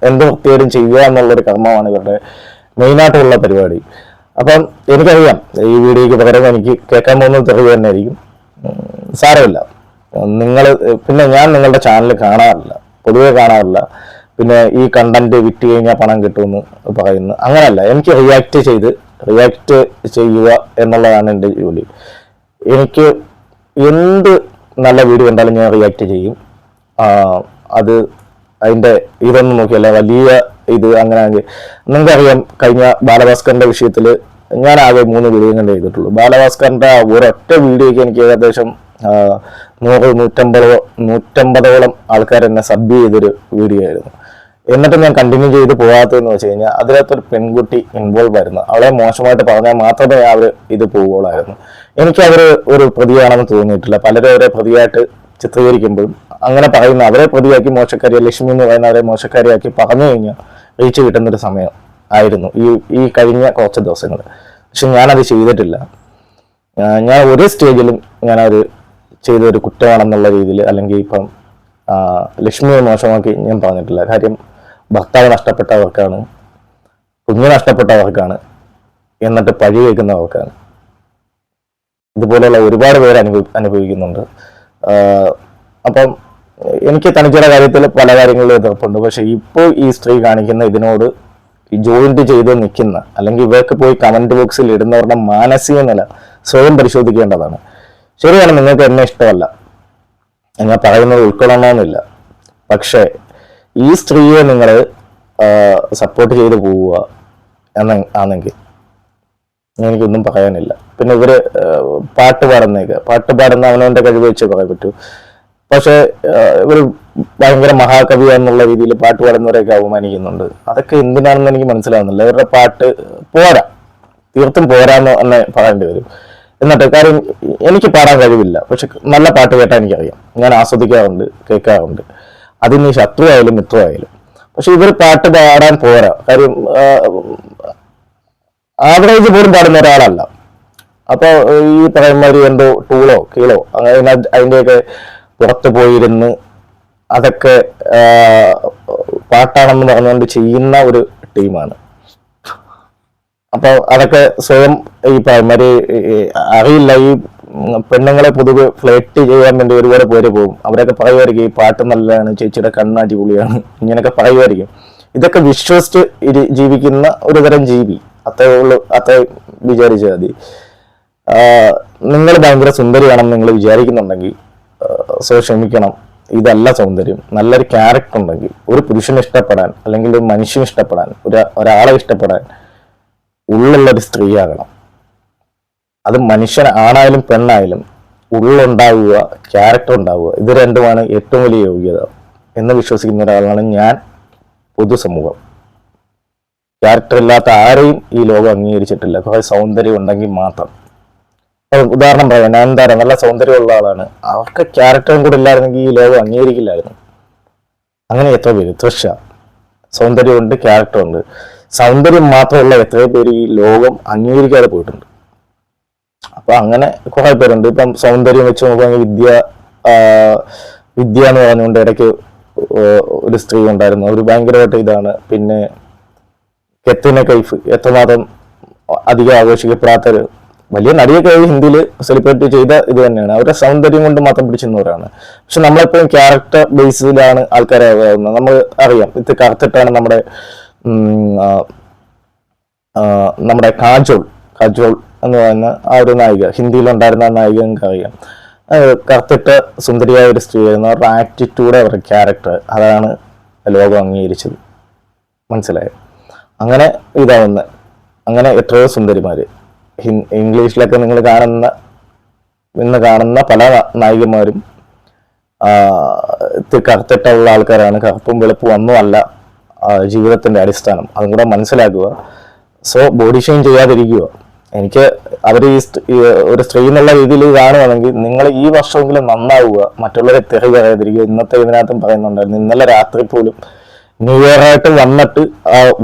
വൃത്തിയോടും ചെയ്യുക എന്നുള്ളൊരു കർമ്മമാണ് ഇവരുടെ മെയിനായിട്ടുള്ള പരിപാടി. അപ്പം എനിക്കറിയാം ഈ വീഡിയോയ്ക്ക് പകരം എനിക്ക് കേൾക്കാൻ പോകുന്നത് തെറിവ് തന്നെ ആയിരിക്കും. സാരമില്ല. പിന്നെ ഞാൻ നിങ്ങളുടെ ചാനൽ കാണാറില്ല, പൊതുവെ കാണാറില്ല. പിന്നെ ഈ കണ്ടന്റ് വിറ്റ് കഴിഞ്ഞാൽ പണം കിട്ടുമെന്ന് പറയുന്നു. അങ്ങനെയല്ല, എനിക്ക് റിയാക്ട് ചെയ്യുക എന്നുള്ളതാണ് എൻ്റെ ജോലി. എനിക്ക് എന്ത് നല്ല വീഡിയോ കണ്ടാലും ഞാൻ റിയാക്ട് ചെയ്യും. അത് അതിൻ്റെ ഇതൊന്നും നോക്കിയല്ല വലിയ ഇത് അങ്ങനെ. നിങ്ങൾക്കറിയാം, കഴിഞ്ഞ ബാലഭാസ്കറിന്റെ വിഷയത്തിൽ ഞാൻ ആകെ 3 വീഡിയോ കണ്ട് ചെയ്തിട്ടുള്ളൂ. ബാലഭാസ്കറിന്റെ ഒരൊറ്റ വീഡിയോയ്ക്ക് എനിക്ക് ഏകദേശം 100-150 ആൾക്കാർ എന്നെ സബ് ചെയ്തൊരു വീഡിയോ ആയിരുന്നു. എന്നിട്ട് ഞാൻ കണ്ടിന്യൂ ചെയ്ത് പോകാത്തതെന്ന് വെച്ച് കഴിഞ്ഞാൽ അതിനകത്തൊരു പെൺകുട്ടി ഇൻവോൾവ് ആയിരുന്നു. അവളെ മോശമായിട്ട് പറഞ്ഞാൽ മാത്രമേ അവർ ഇത് പോവുകയുള്ളായിരുന്നു. എനിക്കവർ ഒരു പ്രതിയാണെന്ന് തോന്നിയിട്ടില്ല. പലരും അവരെ പ്രതിയായിട്ട് ചിത്രീകരിക്കുമ്പോഴും അങ്ങനെ പറയുന്ന അവരെ പ്രതിയാക്കി മോശക്കാരിയെ, ലക്ഷ്മി എന്ന് പറയുന്നവരെ മോശക്കാരിയാക്കി പറഞ്ഞു കഴിഞ്ഞാൽ റീച്ച് കിട്ടുന്നൊരു സമയം ആയിരുന്നു ഈ കഴിഞ്ഞ കുറച്ച് ദിവസങ്ങൾ. പക്ഷെ ഞാനത് ചെയ്തിട്ടില്ല. ഞാൻ ഒരു സ്റ്റേജിലും ഞാനത് ചെയ്തൊരു കുറ്റമാണെന്നുള്ള രീതിയിൽ, അല്ലെങ്കിൽ ഇപ്പം ലക്ഷ്മിയെ മോശമാക്കി ഞാൻ പറഞ്ഞിട്ടില്ല. കാര്യം ഭർത്താവ് നഷ്ടപ്പെട്ടവർക്കാണ്, കുഞ്ഞ് നഷ്ടപ്പെട്ടവർക്കാണ്, എന്നിട്ട് പഴി കേൾക്കുന്നവർക്കാണ്. ഇതുപോലെയുള്ള ഒരുപാട് പേര് അനുഭവിക്കുന്നുണ്ട്. അപ്പം എനിക്ക് തനിച്ചയുടെ കാര്യത്തിൽ പല കാര്യങ്ങളിലും എതിർപ്പുണ്ട്. പക്ഷെ ഇപ്പോൾ ഈ സ്ത്രീ കാണിക്കുന്ന ഇതിനോട് ജോയിന്റ് ചെയ്ത് നിൽക്കുന്ന, അല്ലെങ്കിൽ ഇവർക്ക് പോയി കമന്റ് ബോക്സിൽ ഇടുന്നവരുടെ മാനസിക നില സ്വയം പരിശോധിക്കേണ്ടതാണ്. ശരിയാണ്, നിങ്ങൾക്ക് എന്നെ ഇഷ്ടമല്ല, ഞാൻ പറയുന്നത് ഉൾക്കൊള്ളണമെന്നില്ല. പക്ഷേ ഈ സ്ത്രീയെ നിങ്ങൾ സപ്പോർട്ട് ചെയ്ത് പോവുക ആണെങ്കിൽ എനിക്കൊന്നും പറയാനില്ല. പിന്നെ ഇവര് പാട്ട് പാടുന്ന അവനവന്റെ കഴിവ് വെച്ച് പറയാൻ പറ്റൂ. പക്ഷെ ഇവർ ഭയങ്കര മഹാകവി എന്നുള്ള രീതിയിൽ പാട്ട് പാടുന്നവരെയൊക്കെ അവമാനിക്കുന്നുണ്ട്. അതൊക്കെ എന്തിനാണെന്ന് എനിക്ക് മനസ്സിലാവുന്നില്ല. ഇവരുടെ പാട്ട് തീർത്തും പോരാന്ന് തന്നെ പറയേണ്ടി വരും. എന്നിട്ട് കാര്യം എനിക്ക് പാടാൻ കഴിവില്ല, പക്ഷെ നല്ല പാട്ട് കേട്ടാൽ എനിക്കറിയാം. ഞാൻ ആസ്വദിക്കാറുണ്ട്, കേൾക്കാറുണ്ട്. അതിന് ശത്രുവായാലും മിത്രമായാലും. പക്ഷെ ഇവർ പാട്ട് പാടാൻ പോരാ. കാര്യം ആവറേജ് പോലും പാടുന്ന ഒരാളല്ല. അപ്പൊ ഈ പറയുന്നവര് എന്തോ ടൂളോ കീളോ അങ്ങനെ അതിൻ്റെയൊക്കെ പുറത്തു പോയിരുന്ന് അതൊക്കെ പാട്ടാണെന്ന് പറഞ്ഞുകൊണ്ട് ചെയ്യുന്ന ഒരു ടീമാണ്. അപ്പൊ അതൊക്കെ സ്വയം ഈ പറയുന്നവര് അറിയില്ല. ഈ പെണ്ണുങ്ങളെ പൊതുവെ ഫ്ലേറ്റ് ചെയ്യാൻ വേണ്ടി ഒരുപാട് പേര് പോകും. അവരൊക്കെ പറയുമായിരിക്കും ഈ പാട്ട് നല്ലതാണ്, ചേച്ചിയുടെ കണ്ണ് അടിപൊളിയാണ്, ഇങ്ങനെയൊക്കെ പറയുമായിരിക്കും. ഇതൊക്കെ വിശ്വസിച്ച് ജീവിക്കുന്ന ഒരു തരം ജീവി. അത്രേ വിചാരിച്ചാൽ മതി. നിങ്ങൾ ഭയങ്കര സുന്ദരിയാണെന്ന് നിങ്ങൾ വിചാരിക്കുന്നുണ്ടെങ്കിൽ ക്ഷമിക്കണം, ഇതല്ല സൗന്ദര്യം. നല്ലൊരു ക്യാരക്ടർ ഉണ്ടെങ്കിൽ ഒരു പുരുഷനെ ഇഷ്ടപ്പെടാൻ, അല്ലെങ്കിൽ ഒരു മനുഷ്യനെ ഇഷ്ടപ്പെടാൻ, ഒരാളെ ഇഷ്ടപ്പെടാൻ ഉള്ളുള്ളൊരു സ്ത്രീയാകണം. അത് മനുഷ്യൻ ആണായാലും പെണ്ണായാലും ഉള്ളുണ്ടാവുക, ക്യാരക്ടർ ഉണ്ടാവുക, ഇത് രണ്ടുമാണ് ഏറ്റവും വലിയ യോഗ്യത എന്ന് വിശ്വസിക്കുന്ന ഒരാളാണ് ഞാൻ. പൊതുസമൂഹം ക്യാരക്ടർ ഇല്ലാത്ത ആരെയും ഈ ലോകം അംഗീകരിച്ചിട്ടില്ല. കുറെ സൗന്ദര്യം ഉണ്ടെങ്കിൽ മാത്രം. ഉദാഹരണം പറയാം, നയൻതാര നല്ല സൗന്ദര്യമുള്ള ആളാണ്. അവർക്ക് ക്യാരക്ടറും കൂടെ ഇല്ലായിരുന്നെങ്കിൽ ഈ ലോകം അംഗീകരിക്കില്ലായിരുന്നു. അങ്ങനെ എത്ര പേര്, തൃഷ സൗന്ദര്യമുണ്ട്, ക്യാരക്ടറുണ്ട്. സൗന്ദര്യം മാത്രമുള്ള എത്രയോ പേര് ഈ ലോകം അംഗീകരിക്കാതെ പോയിട്ടുണ്ട്. അപ്പൊ അങ്ങനെ കുറെ പേരുണ്ട്. ഇപ്പം സൗന്ദര്യം വെച്ച് നോക്കുകയാണെങ്കിൽ വിദ്യ എന്ന് പറഞ്ഞുകൊണ്ട് ഇടയ്ക്ക് ഒരു സ്ത്രീ ഉണ്ടായിരുന്നു. അവർ ഭയങ്കരമായിട്ട് ഇതാണ്. പിന്നെ കെത്തിന കൈഫ് എത്രമാത്രം അധികം ആഘോഷിക്കപ്പെടാത്തൊരു വലിയ നടിയൊക്കെ ഹിന്ദിയിൽ സെലിബ്രേറ്റ് ചെയ്ത ഇത് തന്നെയാണ്. അവരുടെ സൗന്ദര്യം കൊണ്ട് മാത്രം പിടിച്ചിരുന്നവരാണ്. പക്ഷെ നമ്മളെപ്പോഴും ക്യാരക്ടർ ബേസിലാണ് ആൾക്കാരെ ആവുന്നത്. നമ്മൾ അറിയാം, ഇത് കറുത്തിട്ടാണ് നമ്മുടെ കാജോൾ എന്ന് പറയുന്ന ആ ഒരു നായിക, ഹിന്ദിയിലുണ്ടായിരുന്ന ആ നായിക നിങ്ങൾക്ക് അറിയാം. കറുത്തിട്ട് സുന്ദരിയായ ഒരു സ്ത്രീയായിരുന്നു. അവരുടെ ആറ്റിറ്റ്യൂഡ്, അവരുടെ ക്യാരക്ടർ, അതാണ് ലോകം അംഗീകരിച്ചത്. മനസ്സിലായോ? അങ്ങനെ ഇതാവുന്നത്. അങ്ങനെ എത്രയോ സുന്ദരിമാര് ഇംഗ്ലീഷിലൊക്കെ നിങ്ങൾ ഇന്ന് കാണുന്ന പല നായികമാരും കറുത്തിട്ടുള്ള ആൾക്കാരാണ്. കറുപ്പും വെളുപ്പും ഒന്നുമല്ല ജീവിതത്തിന്റെ അടിസ്ഥാനം. അതും കൂടെ മനസ്സിലാക്കുക. സോ ബോഡി ഷെയിം ചെയ്യാതിരിക്കുക. എനിക്ക് അവർ ഒരു സ്ത്രീ എന്നുള്ള രീതിയിൽ കാണുകയാണെങ്കിൽ നിങ്ങൾ ഈ വർഷമെങ്കിലും നന്നാവുക, മറ്റുള്ളവരെ തെറി പറയാതിരിക്കുക. ഇന്നത്തെ ഇതിനകത്തും പറയുന്നുണ്ടായിരുന്നു, ഇന്നലെ രാത്രി പോലും ന്യൂ ഇയർ ആയിട്ട്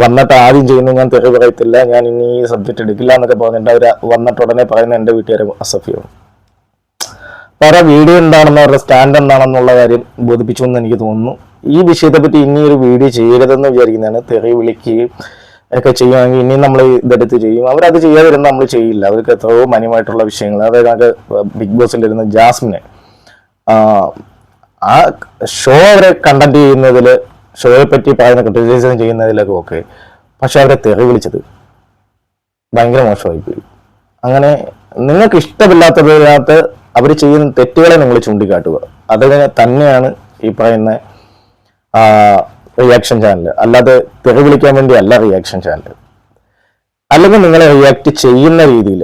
വന്നിട്ട് ആദ്യം ചെയ്യുന്നത് ഞാൻ തെറി പറയത്തില്ല, ഞാൻ ഇനി ഈ സബ്ജക്റ്റ് എടുക്കില്ല എന്നൊക്കെ പറഞ്ഞിട്ട് അവർ വന്നിട്ട് ഉടനെ പറയുന്ന എൻ്റെ വീട്ടുകാരെ അസഫ്യമാണ്. അപ്പോൾ അവരുടെ വീഡിയോ എന്താണെന്ന്, അവരുടെ സ്റ്റാൻഡ് എന്താണെന്നുള്ള കാര്യം ബോധിപ്പിച്ചു എന്ന് എനിക്ക് തോന്നുന്നു. ഈ വിഷയത്തെപ്പറ്റി ഇനി ഒരു വീഡിയോ ചെയ്യരുതെന്ന് വിചാരിക്കുന്നതാണ്. തെറി വിളിക്കുകയും ഒക്കെ ചെയ്യുകയാണെങ്കിൽ ഇനി നമ്മൾ ഇതെടുത്ത് ചെയ്യും. അവരത് ചെയ്യാതിരുന്ന നമ്മൾ ചെയ്യില്ല. അവർക്ക് എത്രയോ മാന്യമായിട്ടുള്ള വിഷയങ്ങൾ, അതായത് നമുക്ക് ബിഗ് ബോസിലിരുന്ന ജാസ്മിനെ ആ ഷോ അവരെ കണ്ടന്റ് ചെയ്യുന്നതിൽ, ഷോയെ പറ്റി പറയുന്ന ക്രിറ്റിസൈസ് ചെയ്യുന്നതിലൊക്കെ ഓക്കെ, പക്ഷെ അവരെ തെറി വിളിച്ചത് ഭയങ്കര മോശമായിപ്പോയി. അങ്ങനെ നിങ്ങൾക്ക് ഇഷ്ടമില്ലാത്തതിനകത്ത് അവർ ചെയ്യുന്ന തെറ്റുകളെ നിങ്ങൾ ചൂണ്ടിക്കാട്ടുക. അത് തന്നെയാണ് ഈ പറയുന്ന റിയാക്ഷൻ ചാനൽ. അല്ലാതെ തെറി വിളിക്കാൻ വേണ്ടി അല്ല റിയാക്ഷൻ ചാനൽ. അല്ലെങ്കിൽ നിങ്ങളെ റിയാക്ട് ചെയ്യുന്ന രീതിയിൽ,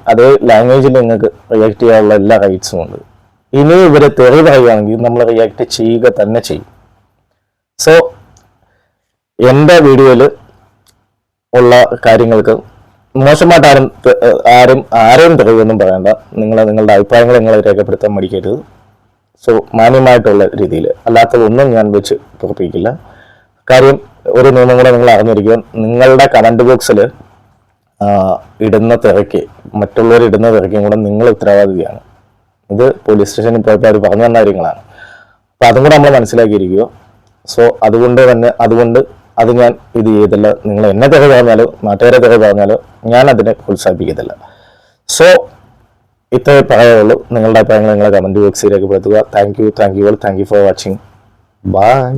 അതേ ലാംഗ്വേജിൽ നിങ്ങൾക്ക് റിയാക്ട് ചെയ്യാനുള്ള എല്ലാ റൈറ്റ്സും ഉണ്ട്. ഇനി ഇവരെ തെറി പറയുകയാണെങ്കിൽ നമ്മൾ റിയാക്ട് ചെയ്യുക തന്നെ ചെയ്യും. സോ എൻ്റെ വീഡിയോയിൽ ഉള്ള കാര്യങ്ങൾക്ക് മോശമായിട്ട് ആരെയും തെറിവൊന്നും പറയണ്ട. നിങ്ങളുടെ അഭിപ്രായങ്ങൾ നിങ്ങൾ രേഖപ്പെടുത്താൻ മടിക്കരുത്. സോ മാന്യമായിട്ടുള്ള രീതിയിൽ, അല്ലാത്തതൊന്നും ഞാൻ വെച്ച് പുറപ്പിക്കില്ല. കാര്യം ഒരു നിയമം കൂടെ നിങ്ങൾ അറിഞ്ഞിരിക്കുക, നിങ്ങളുടെ കമന്റ് ബോക്സിൽ ഇടുന്ന തിരക്ക്, മറ്റുള്ളവർ ഇടുന്ന തിരക്കും കൂടെ നിങ്ങൾ ഉത്തരവാദിയാണ്. ഇത് പോലീസ് സ്റ്റേഷനിൽ പോയപ്പോൾ അവർ പറഞ്ഞു തന്ന കാര്യങ്ങളാണ്. അപ്പം അതും കൂടെ നമ്മൾ മനസ്സിലാക്കിയിരിക്കുക. സോ അതുകൊണ്ട് അത് ഞാൻ ഇത് ചെയ്തില്ല. നിങ്ങൾ എന്നെ തെറി പറഞ്ഞാലോ നാട്ടുകാരെ തെറി പറഞ്ഞാലോ ഞാൻ അതിനെ പ്രോത്സാഹിപ്പിക്കത്തില്ല. സോ ഇത്രേ പറയുള്ളൂ. നിങ്ങളുടെ അഭിപ്രായങ്ങൾ നിങ്ങളെ കമന്റ് ബോക്സിൽ രേഖപ്പെടുത്തുക. Thank you all. Thank you for watching. By.